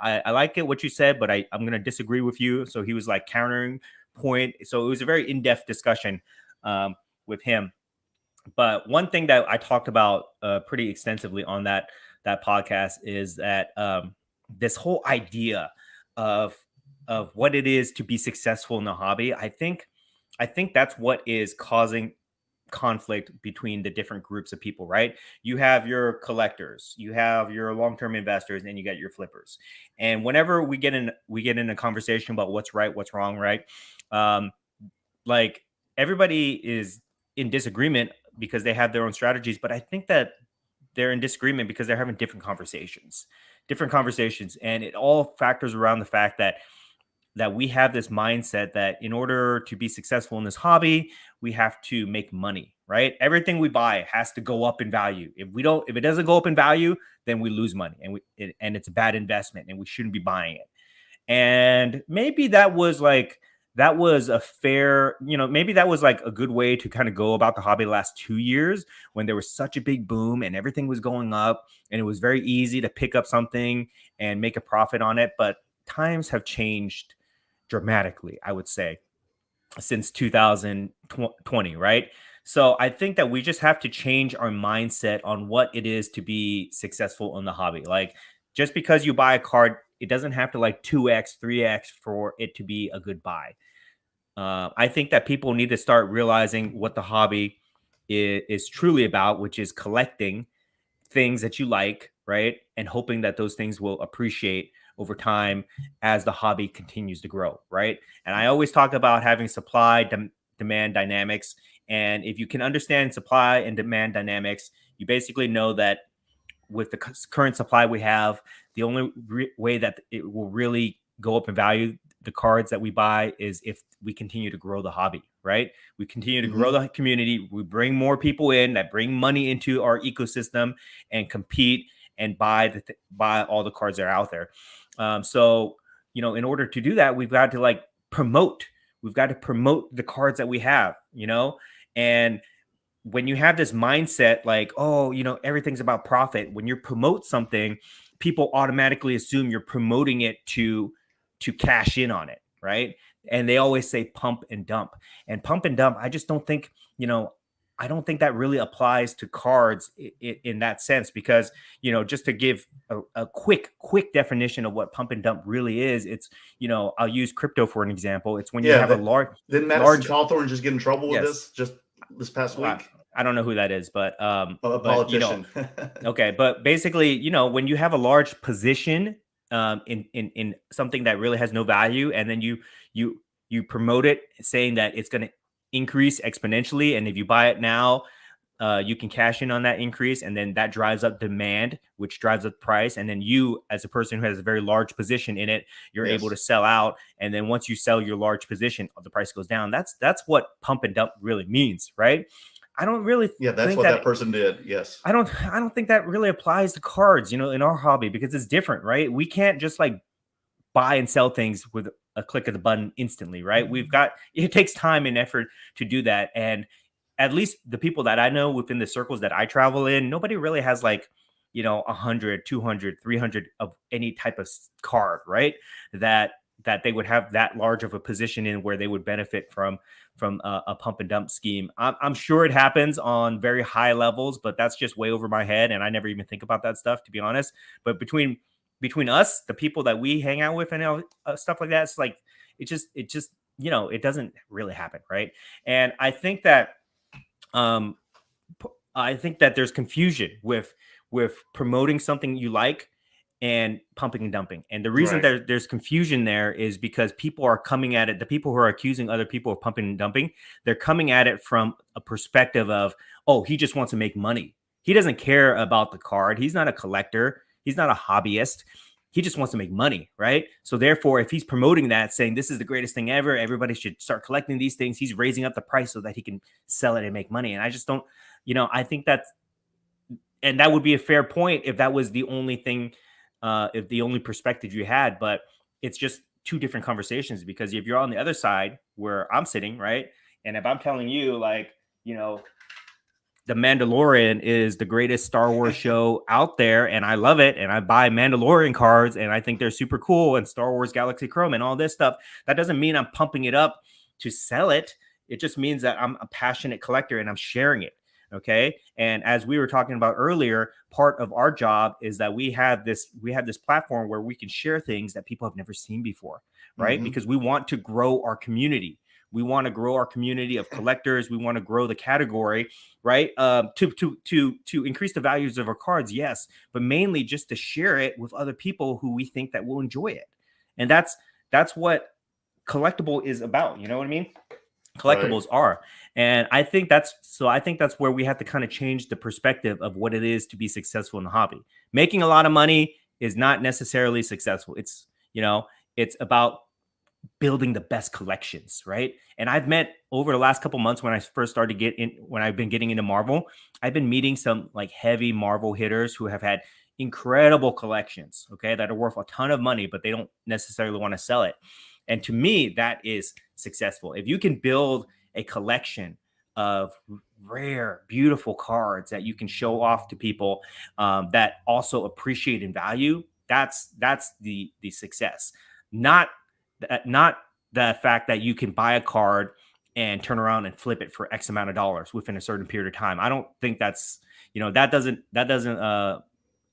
I like it what you said, but I'm going to disagree with you. So he was like countering point. So it was a very in-depth discussion with him. But one thing that I talked about pretty extensively on that podcast is that this whole idea of what it is to be successful in the hobby. I think that's what is causing conflict between the different groups of people, right? You have your collectors, you have your long-term investors, and you got your flippers. And whenever we get in a conversation about what's right, what's wrong, right? Like everybody is in disagreement because they have their own strategies, but I think that they're in disagreement because they're having different conversations, and it all factors around the fact that we have this mindset that in order to be successful in this hobby, we have to make money, right? Everything we buy has to go up in value. If it doesn't go up in value, then we lose money and it's a bad investment and we shouldn't be buying it. And maybe that was a fair, maybe that was like a good way to kind of go about the hobby the last 2 years when there was such a big boom and everything was going up and it was very easy to pick up something and make a profit on it. But times have changed dramatically, I would say, since 2020, right? So I think that we just have to change our mindset on what it is to be successful in the hobby. Like just because you buy a card, it doesn't have to like 2x, 3x for it to be a good buy. I think that people need to start realizing what the hobby is truly about, which is collecting things that you like, right? And hoping that those things will appreciate over time as the hobby continues to grow, right? And I always talk about having supply demand dynamics. And if you can understand supply and demand dynamics, you basically know that with the current supply we have, the only way that it will really go up in value, the cards that we buy, is if we continue to grow the hobby, right? We continue to grow the community. We bring more people in that bring money into our ecosystem and compete and buy all the cards that are out there. So, in order to do that, we've got to promote. We've got to promote the cards that we have, and when you have this mindset everything's about profit, when you promote something, people automatically assume you're promoting it to cash in on it, right? And they always say pump and dump. And pump and dump, I just don't think, I don't think that really applies to cards in that sense, because, just to give a quick definition of what pump and dump really is, it's, I'll use crypto for an example. It's when you have a large... Didn't Madison Cawthorn just get in trouble with this just this past week? I don't know who that is, but a politician. Okay, but basically, when you have a large position in something that really has no value, and then you promote it saying that it's going to increase exponentially, and if you buy it now, you can cash in on that increase, and then that drives up demand, which drives up price, and then you, as a person who has a very large position in it, you're able to sell out, and then once you sell your large position, the price goes down. That's what pump and dump really means, right? I don't really that's what that person did. Yes. I don't think that really applies to cards, in our hobby, because it's different, right? We can't just buy and sell things with a click of the button instantly, right? It takes time and effort to do that. And at least the people that I know within the circles that I travel in, nobody really has 100, 200, 300 of any type of card, right? That they would have that large of a position in where they would benefit from a pump and dump scheme. I'm sure it happens on very high levels, but that's just way over my head, and I never even think about that stuff, to be honest. But between us, the people that we hang out with and stuff like that, it's it just it doesn't really happen, right? And I think that there's confusion with promoting something you like and pumping and dumping. And the reason there's confusion there is because people are coming at it. The people who are accusing other people of pumping and dumping, they're coming at it from a perspective of, oh, he just wants to make money. He doesn't care about the card. He's not a collector. He's not a hobbyist. He just wants to make money, right? So therefore, if he's promoting that, saying this is the greatest thing ever, everybody should start collecting these things, he's raising up the price so that he can sell it and make money. And I just don't, I think and that would be a fair point if that was the only thing, if the only perspective you had, but it's just two different conversations, because if you're on the other side where I'm sitting, right? And if I'm telling you The Mandalorian is the greatest Star Wars show out there, and I love it, and I buy Mandalorian cards, and I think they're super cool, and Star Wars Galaxy Chrome and all this stuff, that doesn't mean I'm pumping it up to sell it. It just means that I'm a passionate collector and I'm sharing it. Okay. And as we were talking about earlier, part of our job is that we have this platform where we can share things that people have never seen before, right? Because we want to grow our community. We want to grow our community of collectors. We want to grow the category, right? To increase the values of our cards, yes, but mainly just to share it with other people who we think that will enjoy it. And that's what collectible is about. You know what I mean? Collectibles are. And I think that's where we have to kind of change the perspective of what it is to be successful in the hobby. Making a lot of money is not necessarily successful. It's about building the best collections, right? And I've met over the last couple months when I first started when I've been getting into Marvel, I've been meeting some heavy Marvel hitters who have had incredible collections, okay, that are worth a ton of money, but they don't necessarily want to sell it. And to me, that is successful. If you can build a collection of rare, beautiful cards that you can show off to people that also appreciate and value, that's the success. Not the fact that you can buy a card and turn around and flip it for X amount of dollars within a certain period of time. I don't think that's, that doesn't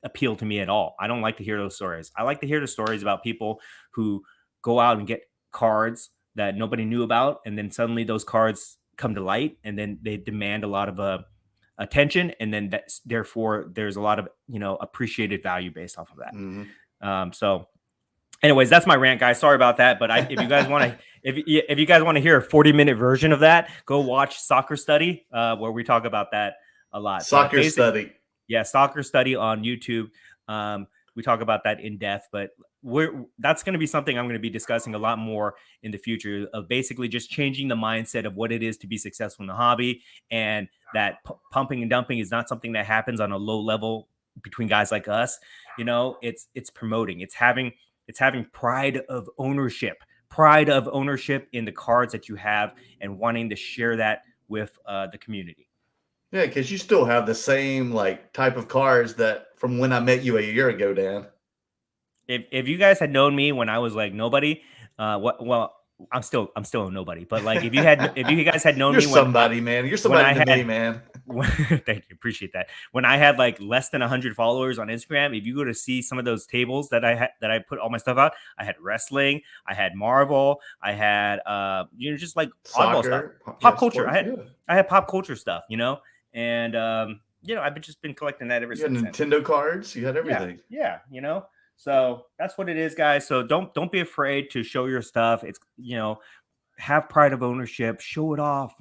appeal to me at all. I don't like to hear those stories. I like to hear the stories about people who go out and get cards that nobody knew about, and then suddenly those cards come to light, and then they demand a lot of attention, and then therefore there's a lot of appreciated value based off of that. So anyways, that's my rant, guys. Sorry about that, but if you guys want to if you guys want to hear a 40-minute version of that, go watch Soccer Study, where we talk about that a lot. Soccer Study. Yeah, Soccer Study on YouTube. We talk about that in depth, but that's going to be something I'm going to be discussing a lot more in the future, of basically just changing the mindset of what it is to be successful in the hobby, and that pumping and dumping is not something that happens on a low level between guys like us. It's promoting, it's having pride of ownership in the cards that you have, and wanting to share that with the community. Yeah, because you still have the same like type of cards that from when I met you a year ago, Dan. If you guys had known me when I was like nobody, well, I'm still a nobody, but like if you guys had known You're me when somebody, man. You're somebody to me, man. Thank you, appreciate that. When I had like less than 100 followers on Instagram, if you go to see some of those tables that I put all my stuff out, I had wrestling, I had Marvel, I had just like oddball stuff, pop culture. Sports, I had pop culture stuff, and I've just been collecting that ever since. You had Nintendo cards, you had everything. Yeah. So that's what it is, guys. So don't be afraid to show your stuff. It's have pride of ownership, show it off.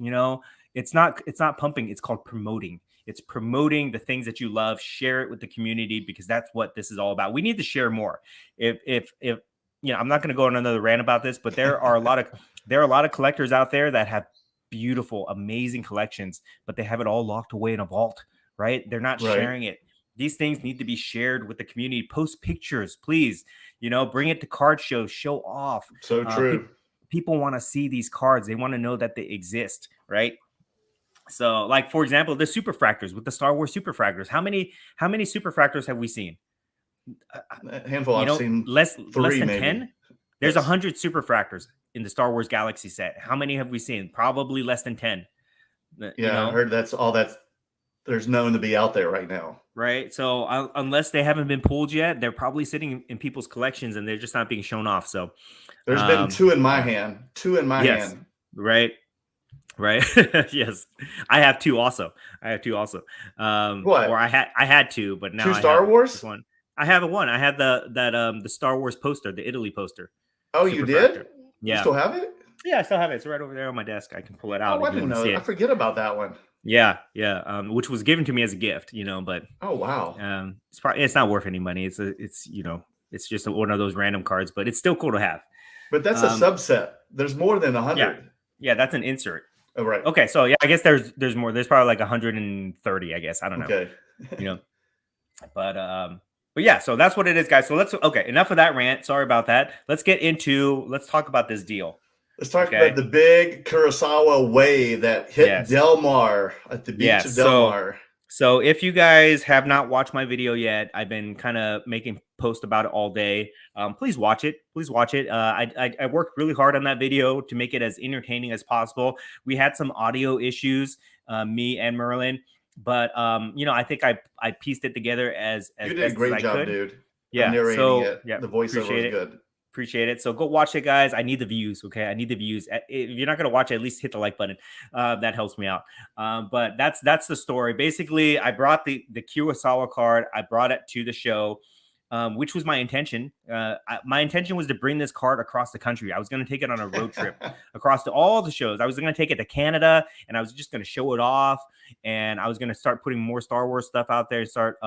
It's not pumping, it's called promoting. It's promoting the things that you love, share it with the community, because that's what this is all about. We need to share more. If I'm not going to go on another rant about this, but there are a lot of collectors out there that have beautiful, amazing collections, but they have it all locked away in a vault, right? They're not sharing it. These things need to be shared with the community. Post pictures, please. Bring it to card shows, show off. So true. People want to see these cards. They want to know that they exist, right? So, like, for example, the Superfractors, with the Star Wars Superfractors. How many Superfractors have we seen? A handful. I've seen less than maybe. 10. There's 100 Superfractors in the Star Wars Galaxy set. How many have we seen? Probably less than 10. Yeah, I heard that's all that's there's known to be out there right now. Right. So unless they haven't been pulled yet, they're probably sitting in people's collections and they're just not being shown off. So there's been two in my hand. Hand. Right. Yes. I have two also. What? Or I had two, but now two Star Wars? One. I have one. I had the Star Wars poster, the Italy poster. Oh, you did? Yeah. You still have it? Yeah, I still have it. It's right over there on my desk. I can pull it out. Oh, I didn't know. I forget about that one. Yeah. Which was given to me as a gift, but oh wow. It's not worth any money. It's just one of those random cards, but it's still cool to have. But that's a subset. There's more than 100. Yeah, that's an insert. Oh, right. Okay, so yeah, I guess there's more. There's probably like 130, I guess. I don't know. Okay. But yeah, so that's what it is, guys. So enough of that rant. Sorry about that. Let's talk about this deal. Let's talk about the big Kurosawa wave that hit Del Mar at the beach of Del Mar. So if you guys have not watched my video yet, I've been kind of making posts about it all day. Please watch it. I worked really hard on that video to make it as entertaining as possible. We had some audio issues, me and Merlin, but I think I pieced it together as you did a great job, dude. Yeah. The voiceover was good. Appreciate it. So go watch it, guys. I need the views. Okay. I need the views. If you're not going to watch it, at least hit the like button. That helps me out. But that's the story. Basically, I brought the Kurosawa card. I brought it to the show, which was my intention. My intention was to bring this card across the country. I was going to take it on a road trip across to all the shows. I was going to take it to Canada, and I was just going to show it off. And I was going to start putting more Star Wars stuff out there, start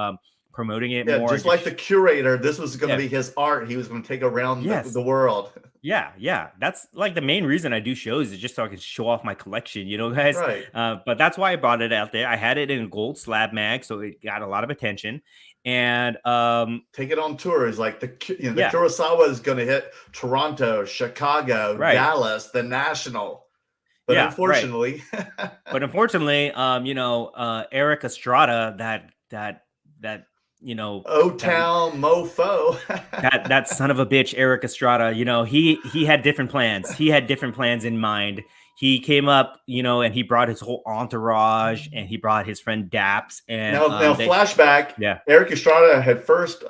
promoting it more. Just like the curator, this was going to be his art. He was going to take around the world. Yeah. That's like the main reason I do shows, is just so I can show off my collection, guys. Right. But that's why I brought it out there. I had it in gold slab mag, so it got a lot of attention. And take it on tour. Is like the Kurosawa is going to hit Toronto, Chicago, Dallas, the National. But unfortunately, Eric Estrada, that O-Town mofo. that son of a bitch, Eric Estrada, he had different plans. He had different plans in mind. He came up, and he brought his whole entourage, and he brought his friend Dappz. And now flashback. Yeah, Eric Estrada had first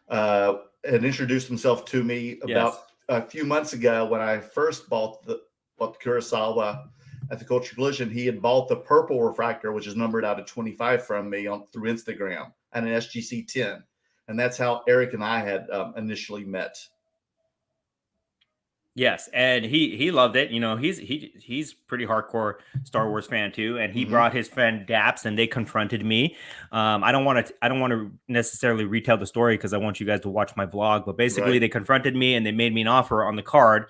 had introduced himself to me about a few months ago when I first bought the Kurosawa at the Culture Collision. He had bought the purple refractor, which is numbered out of 25 from me through Instagram, and an SGC 10. And that's how Eric and I had initially met. Yes, and he loved it. You know, he's pretty hardcore Star Wars fan too, and he brought his friend Dappz, and they confronted me. I don't want to necessarily retell the story because I want you guys to watch my vlog. But basically, Right. they confronted me and they made me an offer on the card.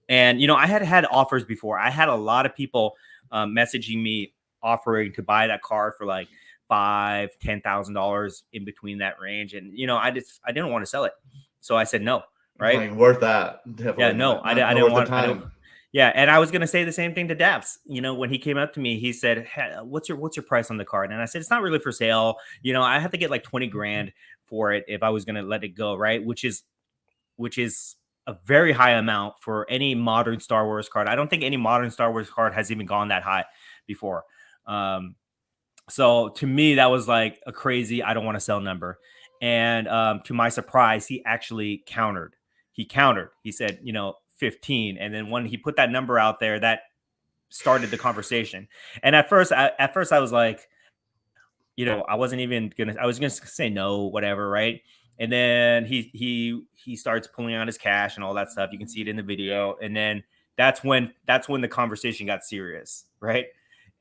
And you know, I had offers before. I had a lot of people messaging me offering to buy that card for like $5,000-$10,000 in between that range, and you know, I didn't want to sell it, so I said no. Right. Like worth that. Yeah, Definitely no, not, I not didn't worth the want, I don't. time. Yeah, and I was gonna say the same thing to Dappz. You know, when he came up to me, he said, hey, what's your price on the card?" And I said, "It's not really for sale. You know, I have to get like 20 grand for it if I was gonna let it go, right? Which is a very high amount for any modern Star Wars card. I don't think any modern Star Wars card has even gone that high before. So to me, that was like a crazy, I don't want to sell number. And to my surprise, he actually countered. He countered. He said, you know, 15. And then when he put that number out there, that started the conversation. And at first I was like, you know, I was gonna say no, whatever, right? And then he starts pulling out his cash and all that stuff. You can see it in the video. And then that's when the conversation got serious, right?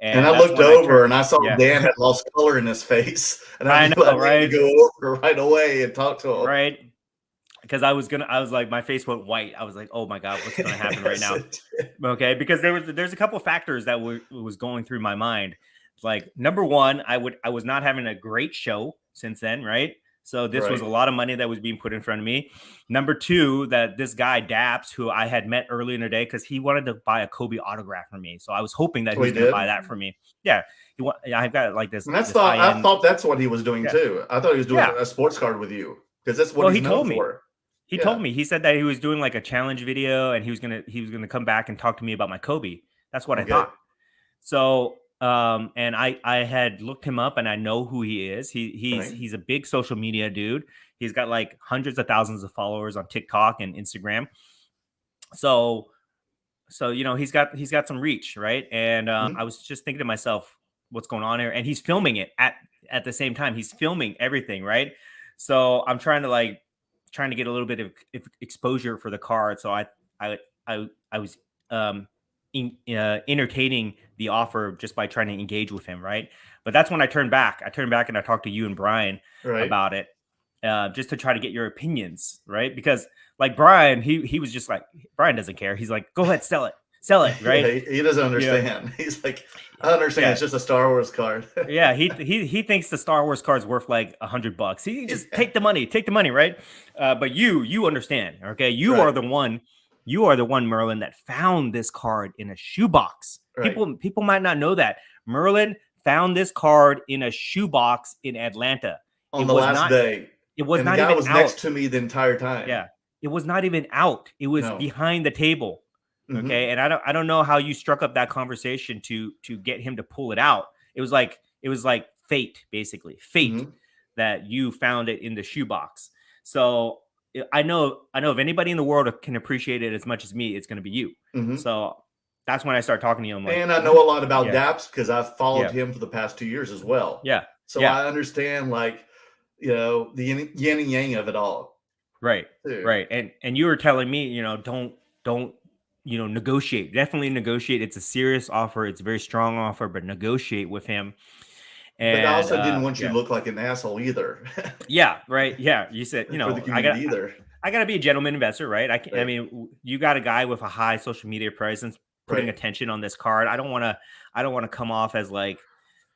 And And I that's looked when I turned, over and I saw yeah. Dan had lost color in his face, and I I knew I know, needed to right? go over right away and talk to him. Right. Because I was like, my face went white. I was like, oh my God, what's going to happen right Yes, now? it did. Okay. Because there's a couple of factors that was going through my mind. Like, number one, I was not having a great show since then. Right. So this was Right. a lot of money that was being put in front of me. Number two, that this guy Dappz, who I had met earlier in the day, because he wanted to buy a Kobe autograph from me. So I was hoping that he Oh, he was going to buy did? that for me. Yeah. I've got like And that's this thought high I end. thought that's what he was doing Yeah. too. I thought he was doing Yeah. a sports card with you because that's what Well, he's he known told me. for. He Yeah. told me. He said that he was doing like a challenge video and he was gonna come back and talk to me about my Kobe. That's what I Okay. thought. So and I had looked him up and I know who he is. Right. He's a big social media dude. He's got like hundreds of thousands of followers on TikTok and Instagram. So you know, he's got some reach, right? And I Mhm. was just thinking to myself, what's going on here? And he's filming it at the same time. He's filming everything, right? So I'm trying to get a little bit of exposure for the card. So I was entertaining the offer just by trying to engage with him, right? But that's when I turned back. I turned back and I talked to you and Brian Right. about it, just to try to get your opinions, right? Because like Brian, he was just like, Brian doesn't care. He's like, go ahead, sell it, Yeah, right? he doesn't You know, understand. He's like, I understand. yeah, It's just a Star Wars card. yeah. He thinks the Star Wars card's worth like $100. He just Yeah. take the money, right? But you understand, okay? Right. You are the one, Merlin, that found this card in a shoebox. Right. People might not know that Merlin found this card in a shoebox in Atlanta. On the last day. It was And the not guy even was out. next to me the entire time. Yeah. It was not even out. It was No. behind the table. Hmm. Okay. And I don't know how you struck up that conversation to get him to pull it out. It was like fate, basically. Fate Hmm. that you found it in the shoebox. So I know if anybody in the world can appreciate it as much as me, it's gonna be you. Hmm. So that's when I start talking to you. I'm like, And I know a lot about yeah, Dappz because I've followed yeah, him for the past 2 years as well. yeah, So yeah. I understand, like, the yin and yang of it all Right. too. Right. And you were telling me, you know, don't, you know, negotiate. Definitely negotiate. It's a serious offer. It's a very strong offer, but negotiate with him. But I And also didn't want you to yeah. look like an asshole either Yeah, right. Yeah. You said, you for the know, community either. I gotta be a gentleman investor, right? I Right. mean, you got a guy with a high social media presence putting Right. attention on this card. I don't want to come off as like,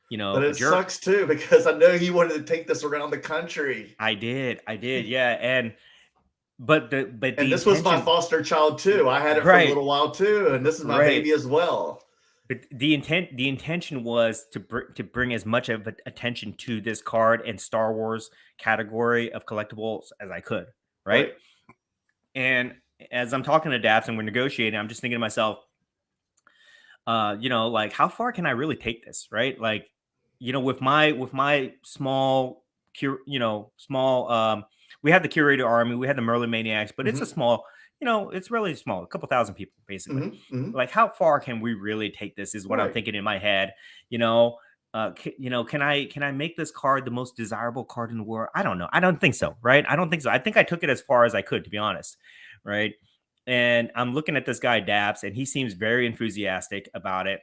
you But know, a it jerk. sucks too because I know you wanted to take this around the country. I did, yeah. And but And the this was my intention, foster child too. I had it for a right, little while too, and this is my right. baby as well. But the intention was to bring as much of attention to this card and Star Wars category of collectibles as I could, right? Right. And as I'm talking to Dappz and we're negotiating, I'm just thinking to myself, you know, like how far can I really take this, right? Like, you know, with my small, you know, small. We had the curator army, we had the Merlin maniacs, but it's a Hmm. small, you know, it's really small, a couple thousand people basically. Hmm. Hmm. Like, how far can we really take this? Is what I'm Right. thinking in my head. You know, you know, can I make this card the most desirable card in the world? I don't know. I don't think so, right? I don't think so. I think I took it as far as I could, to be honest, right? and I'm looking at this guy Dappz, and he seems very enthusiastic about it.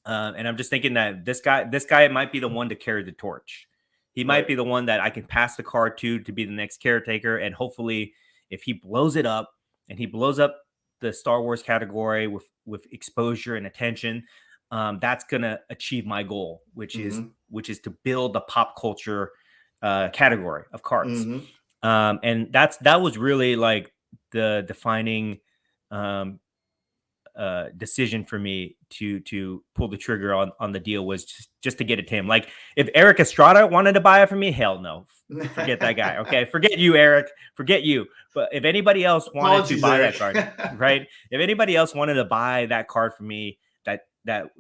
And I'm just thinking that this guy might be the one to carry the torch. He might be the one that I can pass the card to be the next caretaker. And hopefully, if he blows it up and he blows up the Star Wars category with exposure and attention, that's gonna achieve my goal, which is to build the pop culture category of cards. And that was really like the defining decision for me to pull the trigger on the deal, was just to get it to him. Like, if Eric Estrada wanted to buy it from me, hell no, forget that guy. Okay, forget you, Eric, forget you. But if anybody else wanted to buy that card, right? If anybody else wanted to buy that card for me that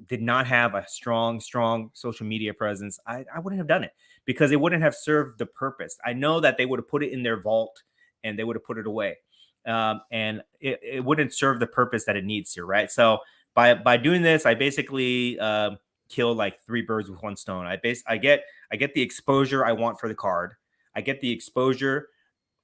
did not have a strong social media presence, I wouldn't have done it, because it wouldn't have served the purpose. I know that they would have put it in their vault and they would have put it away. And it wouldn't serve the purpose that it needs to, right? So by doing this, I basically kill like 3 birds with 1 stone. I get the exposure I want for the card. I get the exposure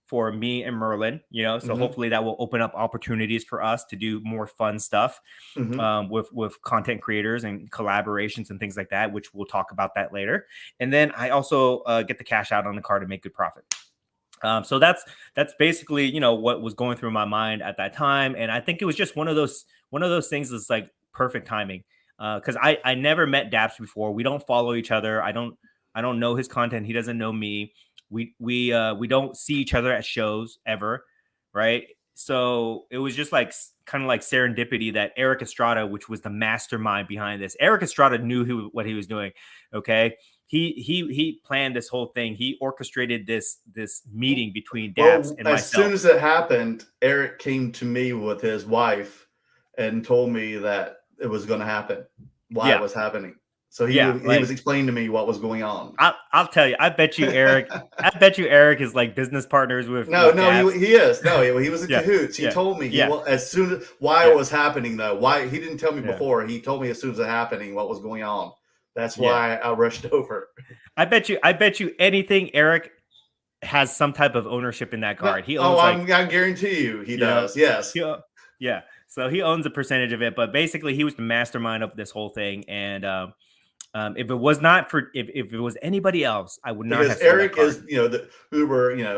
for me and Merlin, so hopefully that will open up opportunities for us to do more fun stuff with content creators and collaborations and things like that, which we'll talk about that later. And then I also get the cash out on the card and make good profit. So that's basically, what was going through my mind at that time. And I think it was just one of those things that's like perfect timing. Cause I never met Dappz before. We don't follow each other. I don't know his content. He doesn't know me. We don't see each other at shows ever. Right. So it was just like kind of like serendipity that Eric Estrada, which was the mastermind behind this, Eric Estrada knew what he was doing. Okay. He planned this whole thing. He orchestrated this meeting between Dappz and myself. As soon as it happened, Eric came to me with his wife and told me that it was going to happen, why it was happening. So he was explaining to me what was going on. I'll tell you. I bet you Eric is like business partners with. No, he is. No, he was in cahoots. He told me as soon as why it was happening though. Why he didn't tell me before. He told me as soon as it happening what was going on. That's why I rushed over. I bet you anything Eric has some type of ownership in that card. He owns I guarantee you he does. Yes. Yeah. So he owns a percentage of it, but basically he was the mastermind of this whole thing. And if it was not for if it was anybody else, I would not have. Because Eric is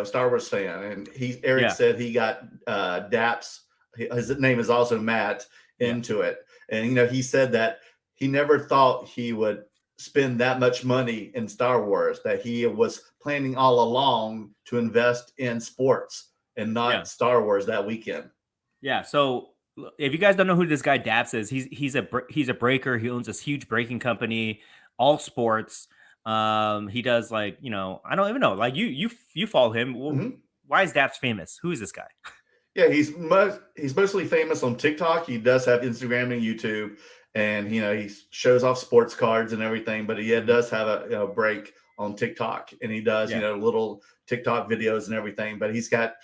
Star Wars fan, and Eric said he got Dappz. His name is also Matt into it, and he said that he never thought he would spend that much money in Star Wars, that he was planning all along to invest in sports and not Star Wars that weekend. Yeah. So if you guys don't know who this guy Dappz is, he's a breaker. He owns this huge breaking company, all sports. He does I don't even know. Like you follow him. Well, why is Dappz famous? Who is this guy? Yeah, he's mostly famous on TikTok. He does have Instagram and YouTube. And he shows off sports cards and everything, but he does have a break on TikTok, and he does little TikTok videos and everything. But he's got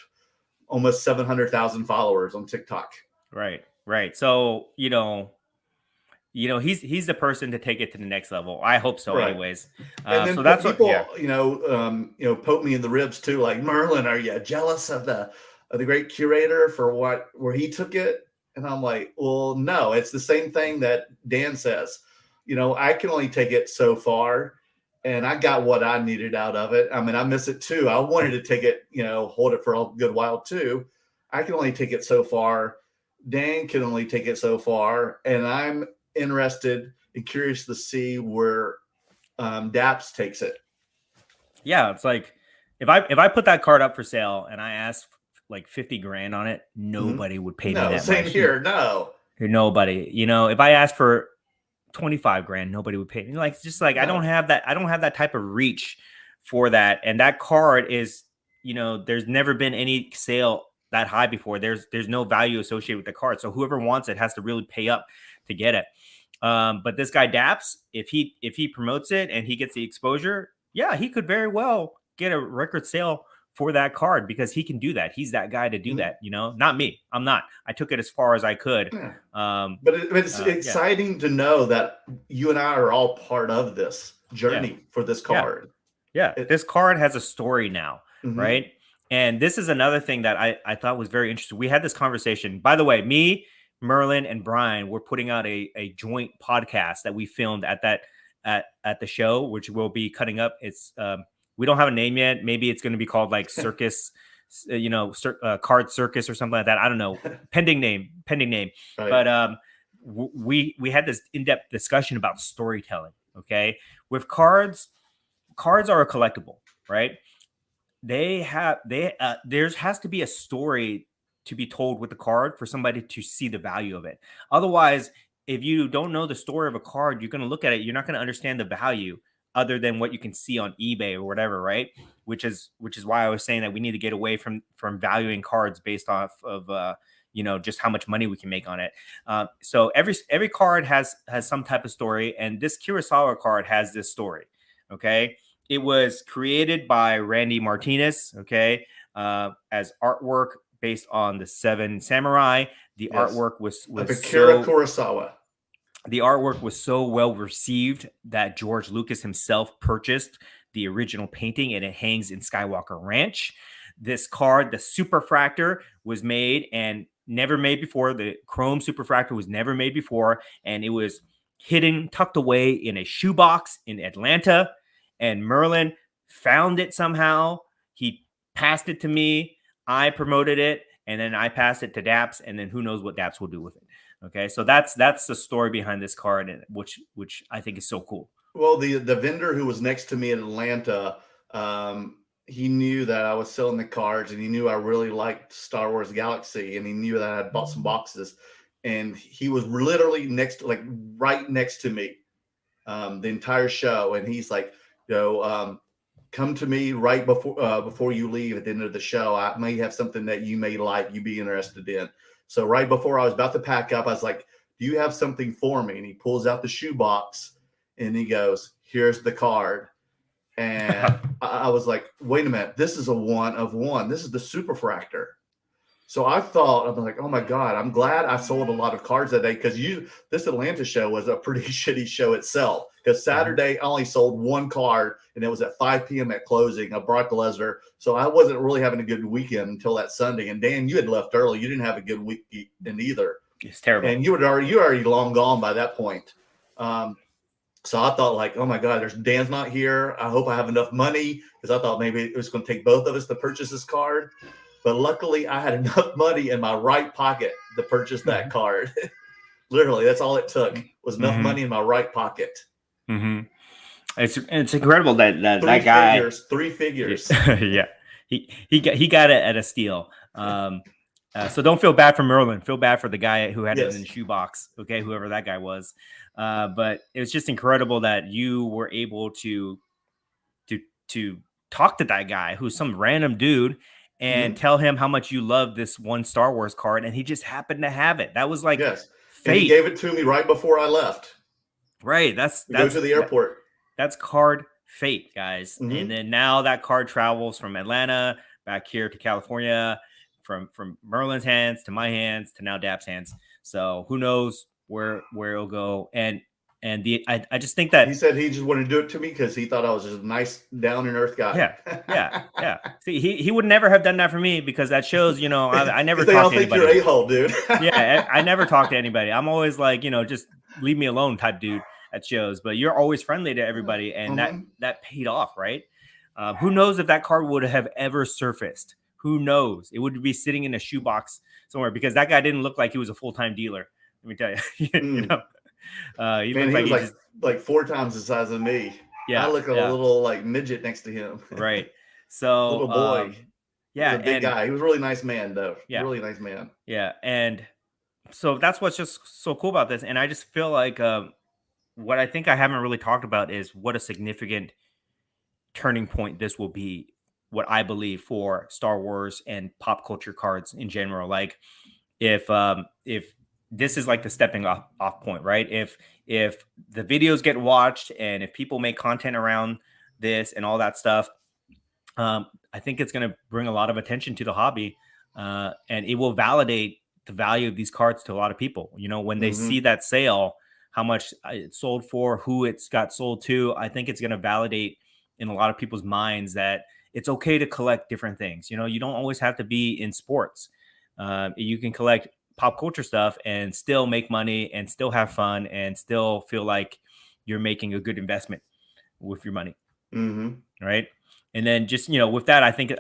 almost 700,000 followers on TikTok. Right. So he's the person to take it to the next level. I hope so. Right. Anyways, and then so that's people poke me in the ribs too. Like, Merlin, are you jealous of the great curator for where he took it? And I'm like, well, no, it's the same thing that Dan says. I can only take it so far, and I got what I needed out of it. I mean, I miss it too. I wanted to take it, hold it for a good while too. I can only take it so far. Dan can only take it so far. And I'm interested and curious to see where Dappz takes it. Yeah, it's like if I put that card up for sale and I asked like 50 grand on it, nobody would pay me that much. Same here. No, nobody. If I asked for 25 grand, nobody would pay me. Like, just like, no. I don't have that type of reach for that. And that card is, there's never been any sale that high before. There's no value associated with the card. So whoever wants it has to really pay up to get it. But this guy Dappz, if he promotes it and he gets the exposure, he could very well get a record sale for that card, because he can do that. He's that guy to do that, not me. I'm not. I took it as far as I could. Yeah. But it's exciting to know that you and I are all part of this journey for this card. Yeah. This card has a story now, right? And this is another thing that I thought was very interesting. We had this conversation. By the way, me, Merlin, and Brian were putting out a joint podcast that we filmed at the show, which we'll be cutting up. It's we don't have a name yet. Maybe it's going to be called like Circus, Card Circus or something like that. I don't know. Pending name. Right. But we had this in-depth discussion about storytelling. Okay, with cards are a collectible, right? There has to be a story to be told with the card for somebody to see the value of it. Otherwise, if you don't know the story of a card, you're going to look at it, you're not going to understand the value other than what you can see on eBay or whatever, right? Which is why I was saying that we need to get away from valuing cards based off of just how much money we can make on it. So every card has some type of story, and this Kurosawa card has this story. Okay. It was created by Randy Martinez, okay, as artwork based on the Seven Samurai. The artwork was Akira Kurosawa. The artwork was so well received that George Lucas himself purchased the original painting, and it hangs in Skywalker Ranch. This card, the Superfractor, was made and never made before. The Chrome Superfractor was never made before, and it was hidden, tucked away in a shoebox in Atlanta. And Merlin found it somehow. He passed it to me. I promoted it, and then I passed it to Dappz, and then who knows what Dappz will do with it. Okay, so that's the story behind this card, which I think is so cool. Well, the vendor who was next to me in Atlanta, he knew that I was selling the cards, and he knew I really liked Star Wars Galaxy, and he knew that I had bought some boxes, and he was literally right next to me the entire show, and he's like, come to me right before you leave at the end of the show. I may have something that you may like, you be interested in. So right before I was about to pack up, I was like, do you have something for me? And he pulls out the shoebox and he goes, here's the card. And I was like, wait a minute, this is a one of one. This is the Superfractor. So I thought, I'm like, oh my God, I'm glad I sold a lot of cards that day, because this Atlanta show was a pretty shitty show itself. Because Saturday I only sold one card, and it was at 5 p.m. at closing of Brock Lesnar. So I wasn't really having a good weekend until that Sunday. And Dan, you had left early. You didn't have a good weekend either. It's terrible. And you were already long gone by that point. So I thought, like, oh my God, Dan's not here. I hope I have enough money, because I thought maybe it was going to take both of us to purchase this card. But luckily, I had enough money in my right pocket to purchase that card. Literally, that's all it took, was enough money in my right pocket. Mm-hmm. It's incredible that guy. Three figures. Yeah, he got it at a steal. So don't feel bad for Merlin. Feel bad for the guy who had it in the shoebox. Okay, whoever that guy was. But it was just incredible that you were able to talk to that guy, who's some random dude, and tell him how much you love this one Star Wars card, and he just happened to have it. That was like fate. And he gave it to me right before I left. Right. That's go to the airport. That's card fate, guys. And then now that card travels from Atlanta back here to California, from Merlin's hands to my hands to now Dapp's hands. So who knows where it'll go. And I just think that he said he just wanted to do it to me because he thought I was just a nice down and earth guy. Yeah. See, he would never have done that for me, because that shows, I never talk to anybody. You're a-hole, dude. Yeah, I never talk to anybody. I'm always like, just leave me alone type dude at shows. But you're always friendly to everybody, and that paid off, right? Who knows if that card would have ever surfaced? Who knows? It would be sitting in a shoebox somewhere, because that guy didn't look like he was a full-time dealer. Let me tell you, he was like 4 times the size of me. Yeah, I look a little like midget next to him. Right. So little boy. Yeah, he was a big guy. He was a really nice man, though. Yeah, really nice man. Yeah, and so that's what's just so cool about this. And I just feel like what I think I haven't really talked about is what a significant turning point this will be. What I believe for Star Wars and pop culture cards in general. Like if this is like the stepping off point, right? If the videos get watched and if people make content around this and all that stuff, I think it's going to bring a lot of attention to the hobby, and it will validate the value of these cards to a lot of people. When they see that sale, how much it sold for, who it's got sold to, I think it's going to validate in a lot of people's minds that it's okay to collect different things. You know, you don't always have to be in sports. You can collect pop culture stuff and still make money and still have fun and still feel like you're making a good investment with your money. Right. And then just, you know, with that, I think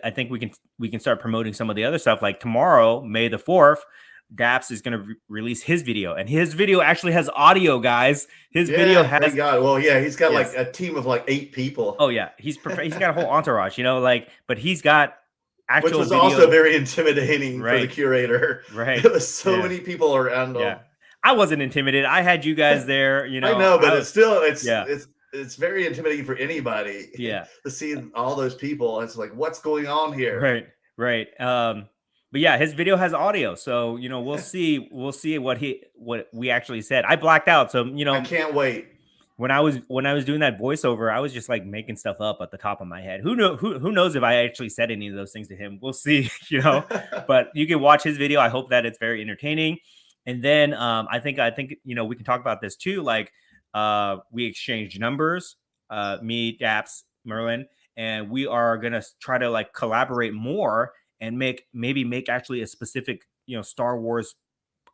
we can start promoting some of the other stuff. Like tomorrow, May the 4th, Dappz is going to release his video, and his video actually has audio, guys. His video has, thank God. Well, yeah, he's got like a team of like 8 people. Oh yeah. He's got a whole entourage, you know, like, but he's got actual which was video. Also very intimidating for the curator. Right. It was so many people around him. Yeah. I wasn't intimidated. I had you guys there, you know. I know, but it's very intimidating for anybody. Yeah. To see all those people. It's like, what's going on here? Right. But yeah, his video has audio. So, you know, we'll see what we actually said. I blacked out. So, you know, I can't wait. When I was doing that voiceover, I was just like making stuff up at the top of my head. Who knows if I actually said any of those things to him? We'll see, you know. But you can watch his video. I hope that it's very entertaining. And then I think you know, we can talk about this too. Like we exchanged numbers, me, Dappz, Merlin, and we are gonna try to like collaborate more and make actually a specific, you know, Star Wars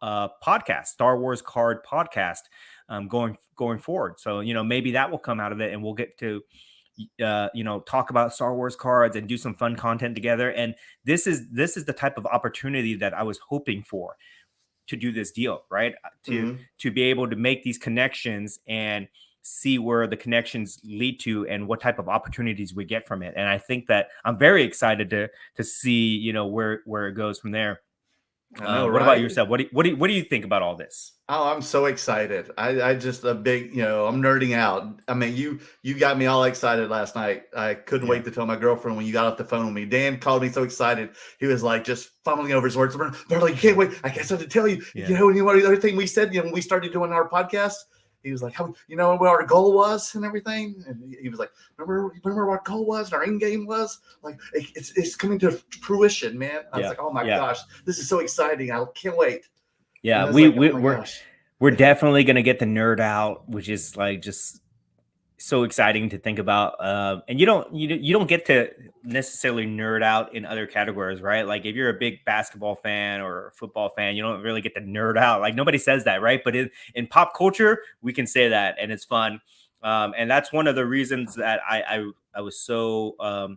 podcast, Star Wars card podcast. Going forward. So, you know, maybe that will come out of it and we'll get to, you know, talk about Star Wars cards and do some fun content together. And this is the type of opportunity that I was hoping for to do this deal, right? To be able to make these connections and see where the connections lead to and what type of opportunities we get from it. And I think that I'm very excited to see, you know, where it goes from there. What about yourself? What do you think about all this? Oh, I'm so excited. I just a big, you know, I'm nerding out. I mean, you got me all excited last night. I couldn't wait to tell my girlfriend when you got off the phone with me. Dan called me so excited. He was like just fumbling over his words. Merlin, you can't wait. I guess I have to tell you. Yeah. You know, and the other thing we said, you know, when we started doing our podcast, he was like, how, you know, what our goal was and everything. And he was like, remember what our goal was and our end game was? Like, it's coming to fruition, man. I was like, oh my gosh, this is so exciting. I can't wait. Yeah, we're definitely going to get the nerd out, which is like just so exciting to think about. And you don't get to necessarily nerd out in other categories, right? Like if you're a big basketball fan or a football fan, you don't really get to nerd out. Like nobody says that, right? But in pop culture, we can say that, and it's fun. And that's one of the reasons that I was so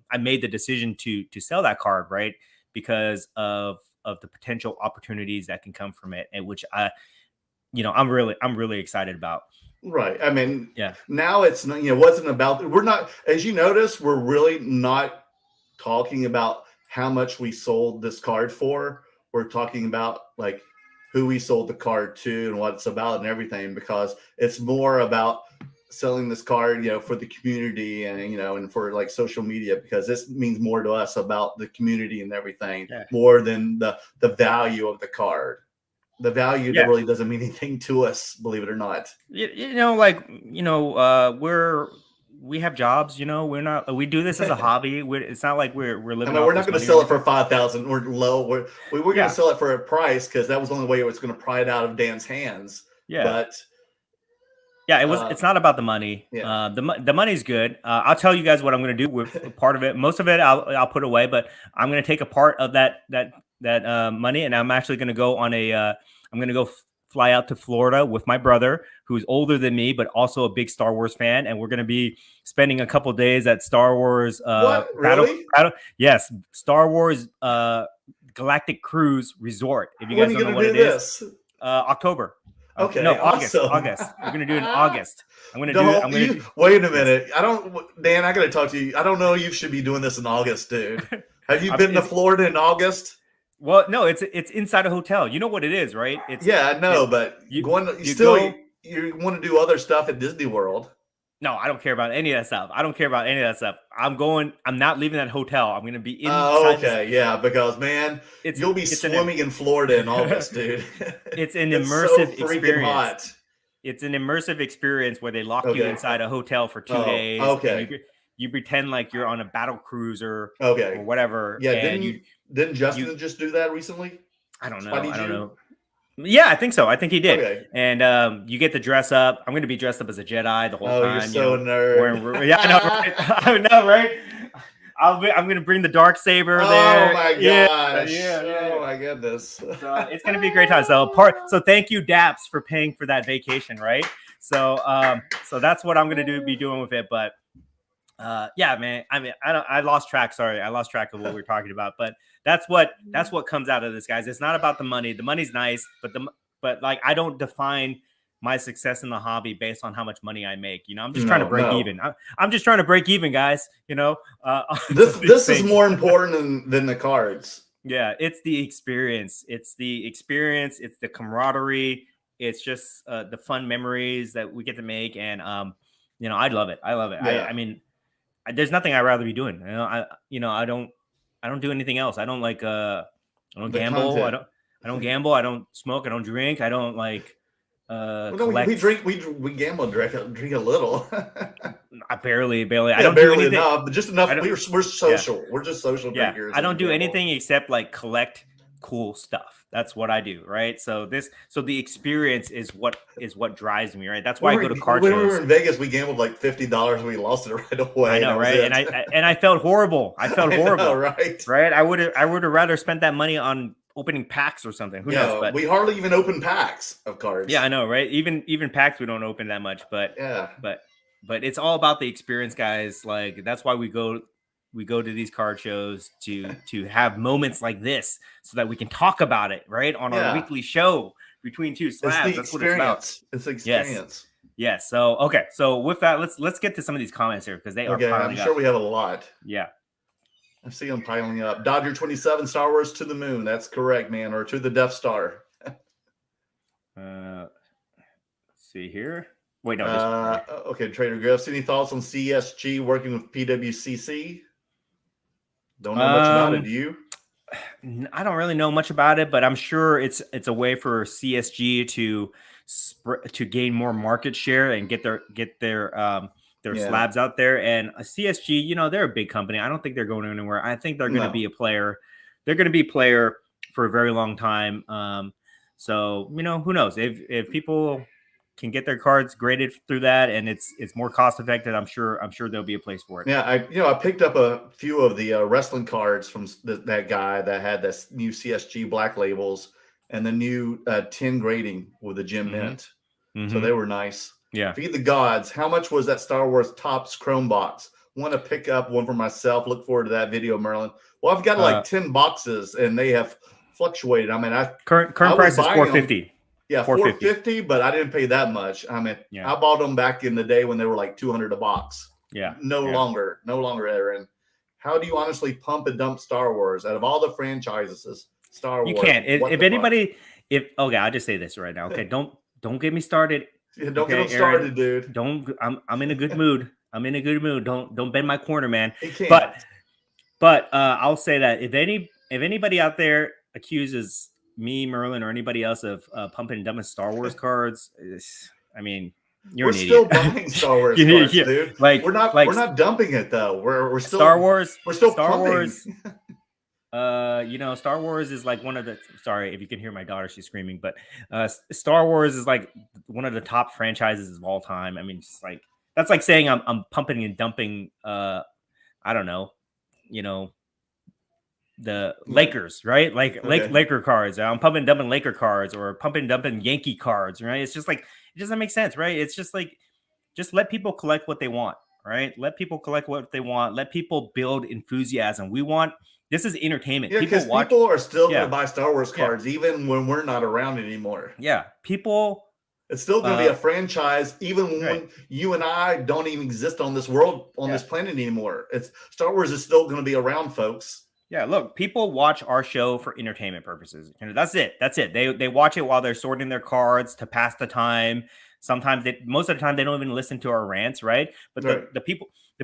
I made the decision to sell that card, right? Because of the potential opportunities that can come from it, and which I'm really excited about. Right. I mean, now it's not, you know, wasn't about, we're not, as you notice, we're really not talking about how much we sold this card for. We're talking about like who we sold the card to and what it's about and everything, because it's more about selling this card, you know, for the community and, you know, and for like social media, because this means more to us about the community and everything more than the value of the card. The value that really doesn't mean anything to us, believe it or not. You know, like, you know, we have jobs, you know, we do this as a hobby. It's not like we're living. I mean, we're not going to sell it for $5,000 or low. We're going to sell it for a price because that was the only way it was going to pry it out of Dan's hands. Yeah. But it's not about the money. Yeah. The money's good. I'll tell you guys what I'm going to do with part of it. Most of it I'll put away, but I'm going to take a part of that money, and I'm actually going to go on I'm going to go fly out to Florida with my brother, who's older than me, but also a big Star Wars fan. And we're going to be spending a couple days at Star Wars. What? Really? Yes. Star Wars Galactic Cruise Resort. If you guys don't know what it is. October. Okay. No, August. August. We're going to do it in August. Wait a minute. Dan, I got to talk to you. I don't know. You should be doing this in August, dude. Have you been to Florida in August? Well, no, it's inside a hotel. You know what it is, right? I know, but you want to do other stuff at Disney World. No, I don't care about any of that stuff. I'm not leaving that hotel. I'm going to be inside. Oh, okay. Because man, you'll be swimming in Florida in August, dude. It's an immersive experience. Hot. It's an immersive experience where they lock you inside a hotel for 2 days. Okay. You pretend like you're on a battle cruiser or whatever. Yeah. Didn't Justin just do that recently? I don't know. Yeah, I think so. I think he did. Okay. And you get to dress up. I'm going to be dressed up as a Jedi the whole time. You're so nerd. Yeah, I know, right? I know, right? I'm gonna bring the dark saber Oh there. my gosh! Oh my goodness! So it's gonna be a great time. So thank you, Dappz, for paying for that vacation, right? So so that's what I'm gonna be doing with it. But yeah, man. I mean, I lost track. Sorry, I lost track of what we were talking about. But that's what comes out of this, guys. It's not about the money. The money's nice, but like I don't define my success in the hobby based on how much money I make. You know, I'm just trying to break even. I'm just trying to break even, guys. You know, this is more important than the cards. Yeah, it's the experience. It's the camaraderie. It's just the fun memories that we get to make, and you know, I love it. Yeah. I mean, there's nothing I'd rather be doing. I don't do anything else. I don't like I don't gamble. Content. I don't gamble. I don't smoke. I don't drink. I don't like we drink. We gamble and drink a little. I barely. Yeah, I don't barely do anything, enough, but just enough. We're social. Yeah. We're just social drinkers. I don't do anything except like collect cool stuff. That's what I do, right? So the experience is what drives me, right? That's why I go to card shows. When we were in Vegas, we gambled like $50. We lost it right away. I know, right? And I felt horrible. I know, right? Right? I would have rather spent that money on opening packs or something. Who knows? But we hardly even open packs of cards. Yeah, I know, right? Even packs we don't open that much, but yeah. But it's all about the experience, guys. Like that's why we go to these card shows to have moments like this so that we can talk about it, right? On our weekly show between two slabs. That's what it's about. It's the experience. Yes. So okay. So with that, let's get to some of these comments here because they are piling I'm sure we have a lot. Yeah. I see them piling up. Dodger 27, Star Wars to the moon. That's correct, man. Or to the Death Star. Let's see here. Wait, no. Okay, Trader Griffs. Any thoughts on CSG working with PWCC? Don't know much about it. Do you? I don't really know much about it, but I'm sure it's a way for CSG to gain more market share and get their slabs out there. And a CSG, you know, they're a big company. I don't think they're going anywhere. I think they're going to be a player. They're going to be a player for a very long time. So you know, who knows if people can get their cards graded through that and it's more cost effective, I'm sure there'll be a place for it. Yeah, I picked up a few of the wrestling cards from that guy that had this new CSG black labels and the new 10 grading with the gem mint. Mm-hmm. So they were nice. Yeah. Feed the gods. How much was that Star Wars Topps Chrome box? Want to pick up one for myself. Look forward to that video, Merlin. Well, I've got like 10 boxes and they have fluctuated. I mean, current price is $450. Yeah, $450, but I didn't pay that much. I mean, I bought them back in the day when they were like $200 a box. Yeah. No longer, Aaron. How do you honestly pump and dump Star Wars out of all the franchises? Star Wars. You can't. If anybody, I'll just say this right now. Okay, don't get me started. Yeah, don't get them started, Aaron, dude. I'm in a good mood. Don't bend my corner, man. But I'll say that if anybody out there accuses me, Merlin, or anybody else of pumping and dumping Star Wars cards, I mean, you're an idiot. We're still buying Star Wars cards, dude. Like we're not dumping it though. We're still Star Wars. We're still Star pumping. Wars. You know, Star Wars is like one of the. Sorry if you can hear my daughter; she's screaming. But Star Wars is like one of the top franchises of all time. I mean, it's like that's like saying I'm pumping and dumping. I don't know. You know, the Lakers, right? Like Laker cards. I'm pumping and dumping Laker cards or pumping and dumping Yankee cards, right? It's just like it doesn't make sense, right? It's just like just let people collect what they want, right? Let people collect what they want. Let people build enthusiasm. This is entertainment. Yeah, because people are still going to buy Star Wars cards even when we're not around anymore. Yeah, people. It's still going to be a franchise even when you and I don't even exist on this world, on this planet anymore. Star Wars is still going to be around, folks. Yeah, look, people watch our show for entertainment purposes. And that's it. They watch it while they're sorting their cards to pass the time. Sometimes most of the time they don't even listen to our rants, right? But the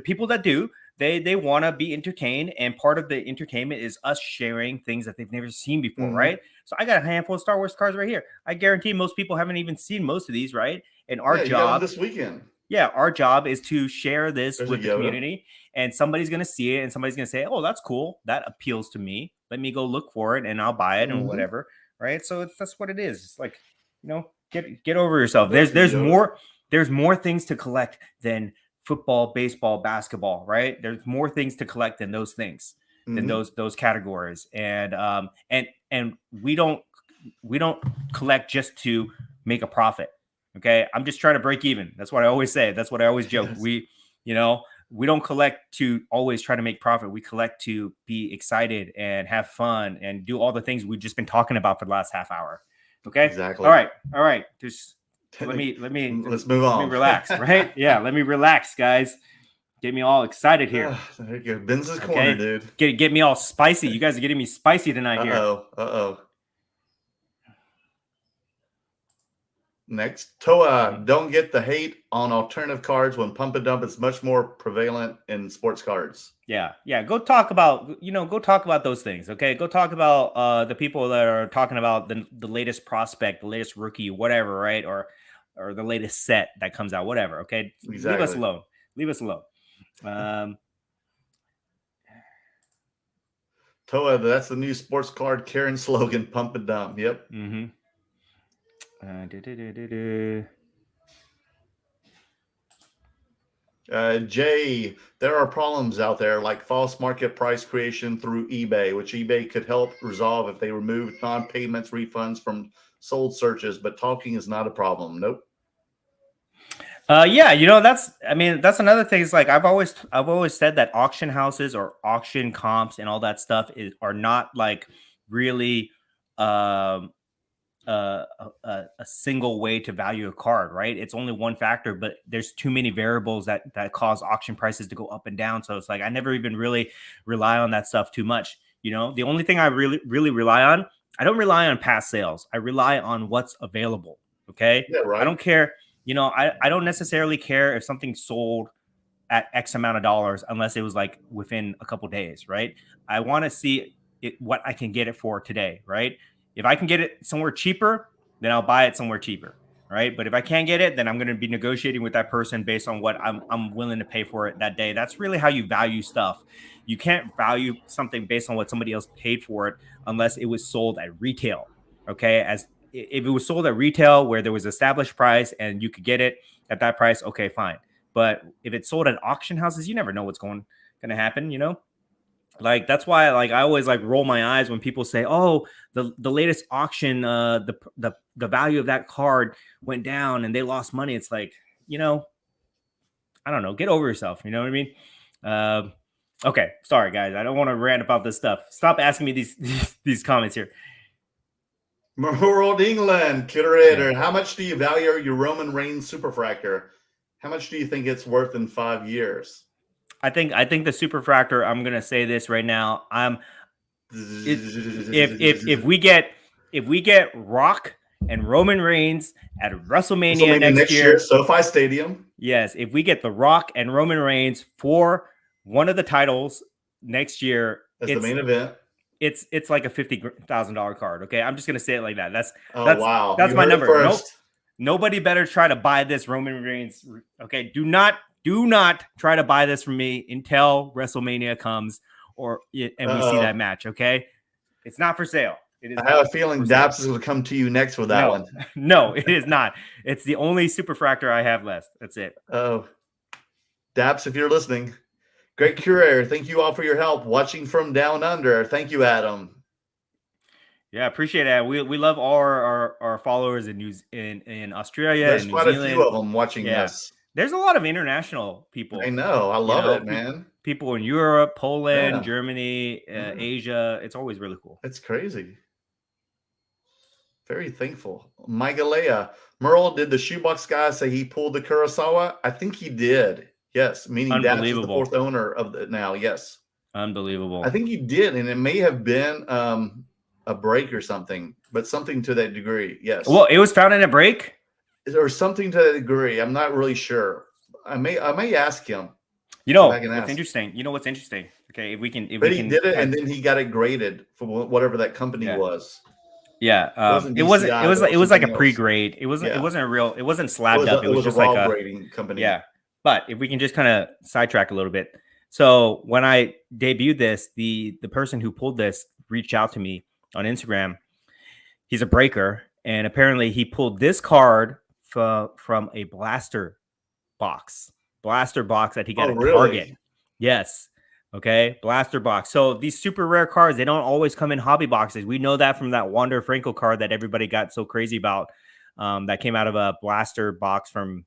people that do, they want to be entertained, and part of the entertainment is us sharing things that they've never seen before, right? So I got a handful of Star Wars cards right here. I guarantee most people haven't even seen most of these, right? And our job this weekend. Yeah, our job is to share this with the community, and somebody's going to see it and somebody's going to say, "Oh, that's cool. That appeals to me. Let me go look for it and I'll buy it and whatever." Right? So that's what it is. It's like, you know, get over yourself. There's more things to collect than football, baseball, basketball, right? There's more things to collect than those things, than those categories. And we don't collect just to make a profit. Okay. I'm just trying to break even. That's what I always say. That's what I always joke. Yes. We don't collect to always try to make profit. We collect to be excited and have fun and do all the things we've just been talking about for the last half hour. Okay. Exactly. All right. Just let's move on. Let me relax. Right. Yeah. Let me relax, guys. Get me all excited here. There you go. Ben's corner, dude. Get me all spicy. You guys are getting me spicy tonight here. Uh-oh. Next, TOA, don't get the hate on alternative cards when pump and dump is much more prevalent in sports cards. Yeah. Go talk about those things. Okay. Go talk about the people that are talking about the latest prospect, the latest rookie, whatever, right? Or the latest set that comes out, whatever. Okay. Exactly. Leave us alone. TOA, that's the new sports card Karen slogan, pump and dump. Yep. Mm-hmm. Jay, there are problems out there like false market price creation through eBay, which eBay could help resolve if they remove non-payments refunds from sold searches, but talking is not a problem. Nope. Yeah, that's another thing. Is like I've always said that auction houses or auction comps and all that stuff are not like really a single way to value a card, right? It's only one factor, but there's too many variables that cause auction prices to go up and down. So it's like I never even really rely on that stuff too much. The only thing I really rely on, I don't rely on past sales. I rely on what's available. Okay. Yeah, right. I don't care. I don't necessarily care if something sold at X amount of dollars unless it was like within a couple days, right? I want to see what I can get it for today, right? If I can get it somewhere cheaper, then I'll buy it somewhere cheaper, right? But if I can't get it, then I'm going to be negotiating with that person based on what I'm willing to pay for it that day. That's really how you value stuff. You can't value something based on what somebody else paid for it unless it was sold at retail, okay? As if it was sold at retail where there was established price and you could get it at that price, okay, fine. But if it's sold at auction houses, you never know what's going to happen, Like that's why I always roll my eyes when people say, "Oh, the latest auction, the value of that card went down and they lost money." It's like, I don't know, get over yourself. You know what I mean? Okay, sorry guys, I don't want to rant about this stuff. Stop asking me these comments here. World England curator, yeah. How much do you value your Roman Reigns Superfractor? How much do you think it's worth in 5 years? I think the Superfractor. I'm gonna say this right now. If we get Rock and Roman Reigns at WrestleMania next year, SoFi Stadium. Yes, if we get The Rock and Roman Reigns for one of the titles next year, as the main event. It's like a $50,000 card. Okay, I'm just gonna say it like that. That's wow. That's my number. Nope. Nobody better try to buy this Roman Reigns. Okay, do not try to buy this from me until WrestleMania comes and we see that match. Okay, it's not for sale. I have a feeling Dappz is going to come to you next with that one. No, it is not. It's the only Superfractor I have left. That's it. Oh, Dappz, if you're listening. Great curator. Thank you all for your help watching from down under. Thank you, Adam. Yeah, appreciate it. We love all our followers in Australia. There's and quite a few of them watching this. There's a lot of international people. I know. I love it, man. People in Europe, Poland, Germany, Asia. It's always really cool. It's crazy. Very thankful. Migalea. Merle, did the shoebox guy say he pulled the Kurosawa? I think he did. Yes, meaning Dappz is the fourth owner of it now. Yes. Unbelievable. I think he did, and it may have been a break or something, but something to that degree. Yes. Well, it was found in a break? Or something to that degree. I'm not really sure. I may ask him. What's interesting? What's interesting? Okay, he did it, and then he got it graded for whatever that company was. Yeah, it was like a pre-grade. It wasn't slabbed up. It was just like a grading company. Yeah. But if we can just kind of sidetrack a little bit. So when I debuted this, the person who pulled this reached out to me on Instagram. He's a breaker, and apparently he pulled this card from a blaster box. blaster box that he got Oh, at really? Target. Yes. Okay, blaster box. So these super rare cards, they don't always come in hobby boxes. We know that from that Wander Franco card that everybody got so crazy about. That came out of a blaster box from,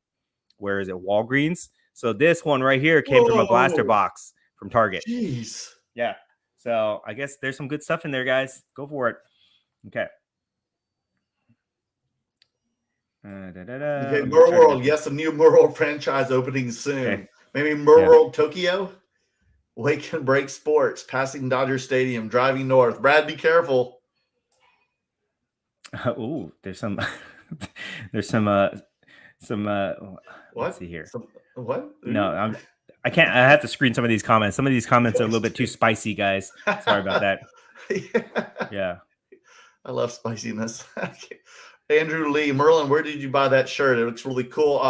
where is it, Walgreens. So this one right here came from a blaster box from Target. Jeez. Yeah. So I guess there's some good stuff in there, guys. Go for it. Okay. Okay, Merworld. Yes, a new Merworld franchise opening soon. Okay. Maybe Merworld Tokyo. Wake and Break Sports, passing Dodger Stadium, driving north. Brad, be careful. Oh, there's some let's see here. What? No, I can't. I have to screen some of these comments. Some of these comments are a little bit too spicy, guys. Sorry about that. Yeah. I love spiciness. Andrew Lee, Merlin, where did you buy that shirt? It looks really cool.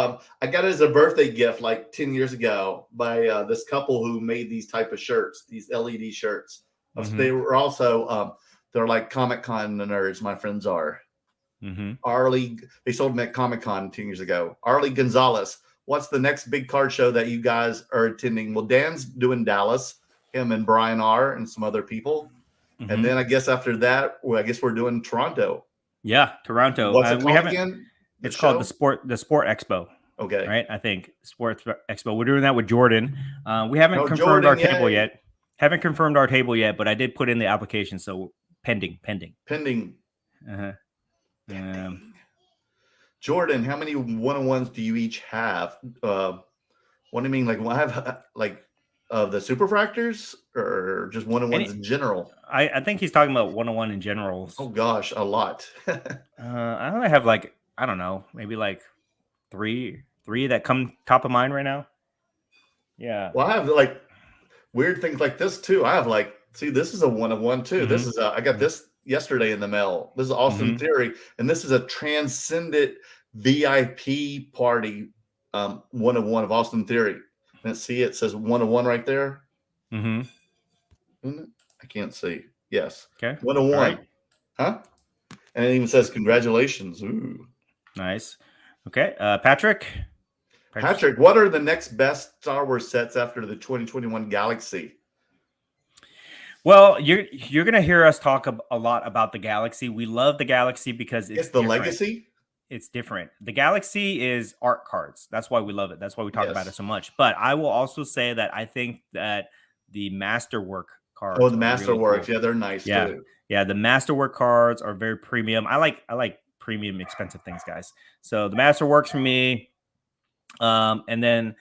I got it as a birthday gift like 10 years ago by this couple who made these type of shirts, these LED shirts. They were also, they're like Comic-Con nerds, my friends are. Arlie, they sold them at Comic-Con 10 years ago. Arlie Gonzalez, what's the next big card show that you guys are attending? Well, Dan's doing Dallas, him and Brian R. and some other people. And then I guess after that, I guess we're doing Toronto. Yeah, Toronto. What's it called again? It's called the Sport Expo. Okay. Right? I think Sport Expo. We're doing that with Jordan. We haven't confirmed our table yet. Haven't confirmed our table yet, but I did put in the application, so pending. Jordan, how many one-on-ones do you each have? What do you mean? Like, I have like the Superfractors, or just one-on-ones in general? I think he's talking about one-on-one in general. Oh gosh, a lot. I only have like, I don't know, maybe like three that come top of mind right now. Yeah. Well, I have like weird things like this too. I have like, see, this is a one-on-one too. This is I got this yesterday in the mail. This is Austin Theory, and this is a transcendent VIP party one-on-one of Austin Theory. And see, it says one-on-one right there. I can't see. Yes. Okay. 101. Right. Huh? And it even says congratulations. Ooh. Nice. Okay. Patrick, what are the next best Star Wars sets after the 2021 Galaxy? Well, you're gonna hear us talk a lot about the Galaxy. We love the Galaxy because it's the Legacy. It's different. The Galaxy is art cards. That's why we love it. That's why we talk about it so much. But I will also say that I think that the Masterwork cards. Oh, the Masterworks. Really cool. Yeah, they're nice too. Yeah, the Masterwork cards are very premium. I like premium expensive things, guys. So the Masterworks for me. And then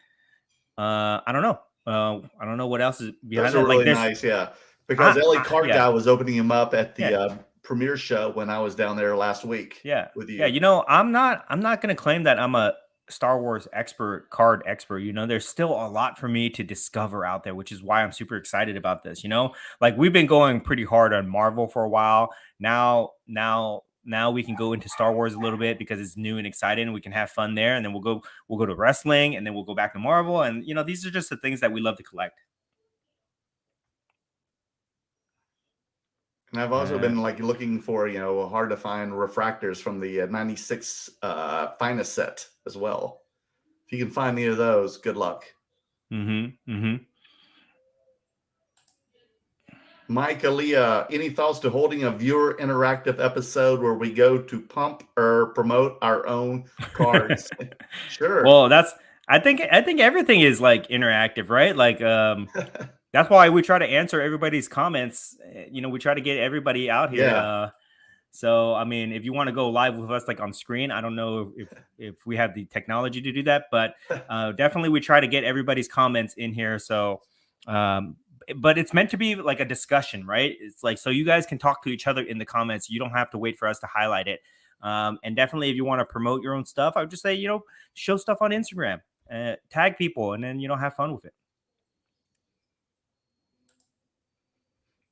I don't know. I don't know what else is behind that. Really nice, yeah. Because Ellie Card Guy was opening him up at the premiere show when I was down there last week. Yeah, with you. Yeah, you know, I'm not going to claim that I'm a Star Wars card expert. You know, there's still a lot for me to discover out there, which is why I'm super excited about this. You know, like we've been going pretty hard on Marvel for a while. Now we can go into Star Wars a little bit because it's new and exciting. We can have fun there, and then we'll go to wrestling, and then we'll go back to Marvel. And you know, these are just the things that we love to collect. And I've also been like looking for, you know, hard to find refractors from the 96 finest set as well. If you can find any of those, good luck. Mike Aaliyah, any thoughts to holding a viewer interactive episode where we go to pump or promote our own cards? Sure. Well, I think everything is like interactive, right? Like that's why we try to answer everybody's comments. You know, we try to get everybody out here. Yeah. So, I mean, if you want to go live with us, like on screen, I don't know if we have the technology to do that, but definitely we try to get everybody's comments in here. So, but it's meant to be like a discussion, right? It's like, so you guys can talk to each other in the comments. You don't have to wait for us to highlight it. And definitely if you want to promote your own stuff, I would just say, you know, show stuff on Instagram, tag people, and then, you know, have fun with it.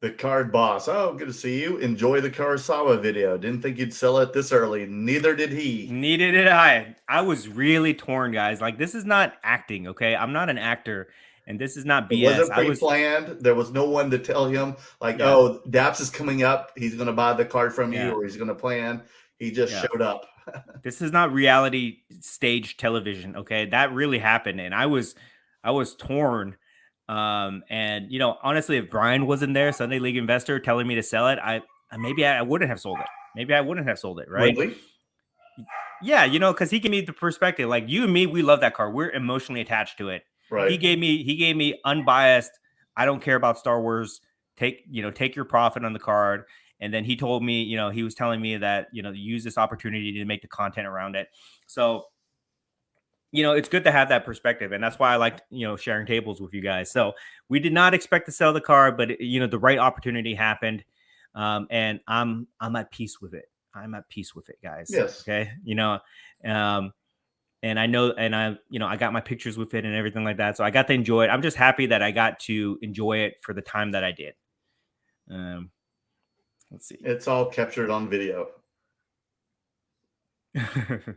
The Card Boss. Oh, good to see you. Enjoy the Kurosawa video. Didn't think you'd sell it this early. Neither did he. Neither did I. I was really torn, guys. Like, this is not acting, okay? I'm not an actor, and this is not BS. It wasn't pre-planned. There was no one to tell him, like, oh, Dappz is coming up. He's going to buy the card from you, or he's going to plan. He just showed up. This is not reality stage television. Okay. That really happened. And I was torn. And you know, honestly, if Brian wasn't there, Sunday League investor telling me to sell it, maybe I wouldn't have sold it. Maybe I wouldn't have sold it. Right. Really? Yeah. You know, cause he gave me the perspective, like you and me, we love that car. We're emotionally attached to it. Right. He gave me unbiased. I don't care about Star Wars. Take your profit on the card. And then he told me, you know, he was telling me that, you know, use this opportunity to make the content around it. So, you know, it's good to have that perspective. And that's why I liked, you know, sharing tables with you guys. So we did not expect to sell the card, but, you know, the right opportunity happened. And I'm at peace with it. I'm at peace with it, guys. Yes. Okay. You know, and I know, and I got my pictures with it and everything like that. So I got to enjoy it. I'm just happy that I got to enjoy it for the time that I did. Let's see. It's all captured on video. The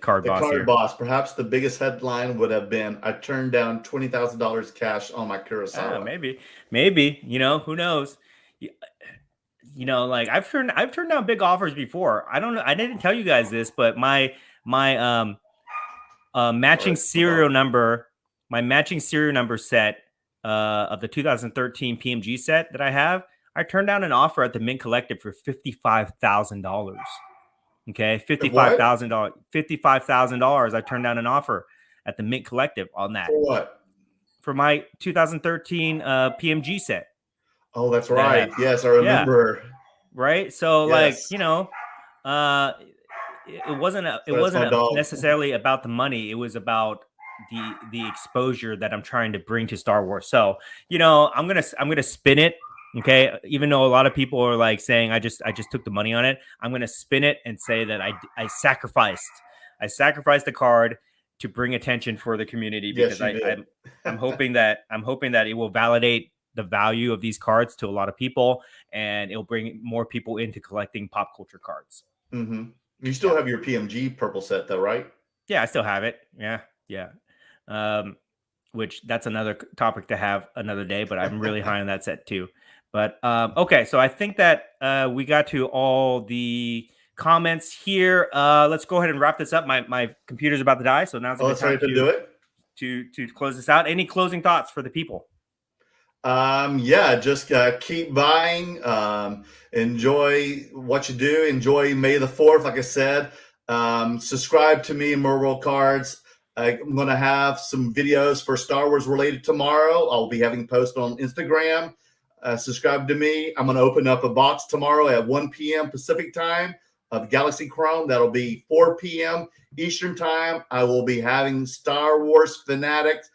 card boss. Perhaps the biggest headline would have been, I turned down $20,000 cash on my Kurosawa. Maybe, you know, who knows? You know, like I've turned down big offers before. I don't know. I didn't tell you guys this, but my matching serial number set of the 2013 PMG set that I have, I turned down an offer at the Mint Collective for $55,000. Okay, $55,000. $55,000. I turned down an offer at the Mint Collective on that. For what? For my 2013 PMG set. Oh, that's right. Yes, I remember. Yeah. Right. So, like, you know, it wasn't necessarily about the money. It was about the exposure that I'm trying to bring to Star Wars. So, you know, I'm gonna spin it. Okay, even though a lot of people are like saying I just took the money on it, I'm gonna spin it and say that I sacrificed the card to bring attention for the community, because I'm hoping that it will validate the value of these cards to a lot of people, and it'll bring more people into collecting pop culture cards. Mm-hmm. You still have your PMG purple set though, right? Yeah, I still have it. Yeah. Which that's another topic to have another day, but I'm really high on that set too. But okay, so I think that we got to all the comments here. Let's go ahead and wrap this up. My computer's about to die, so now's a good time to do it. To close this out. Any closing thoughts for the people? Yeah, just keep buying. Enjoy what you do. Enjoy May the 4th, like I said. Subscribe to me, Mer World Cards. I'm going to have some videos for Star Wars related tomorrow. I'll be having posts on Instagram. Subscribe to me. I'm going to open up a box tomorrow at 1 p.m. Pacific time of Galaxy Chrome. That'll be 4 p.m. Eastern time. I will be having Star Wars fanatics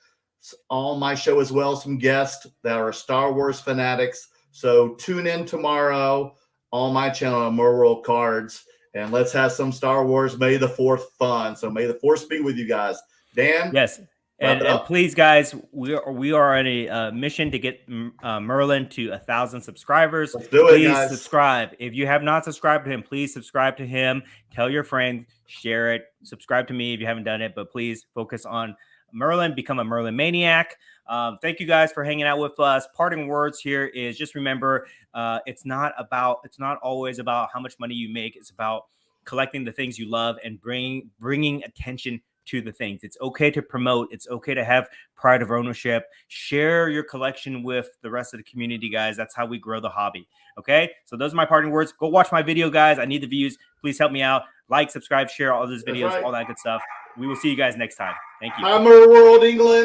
on my show as well. Some guests that are Star Wars fanatics. So tune in tomorrow on my channel, Mer World Cards, and let's have some Star Wars May the 4th fun. So May the 4th be with you guys. Dan? Yes. And please, guys, we are on a mission to get Merlin to 1,000 subscribers. Let's do it, please guys. Subscribe. If you have not subscribed to him, please subscribe to him. Tell your friends, share it. Subscribe to me if you haven't done it. But please focus on Merlin. Become a Merlin maniac. Thank you guys for hanging out with us. Parting words here is just remember, it's not always about how much money you make. It's about collecting the things you love and bringing attention to the things. It's okay to promote. It's okay to have pride of ownership. Share your collection with the rest of the community, guys. That's how we grow the hobby. Okay. So those are my parting words. Go watch my video, guys. I need the views. Please help me out. Like, subscribe, share all those videos, all that good stuff. We will see you guys next time. Thank you. I'm Mer World England.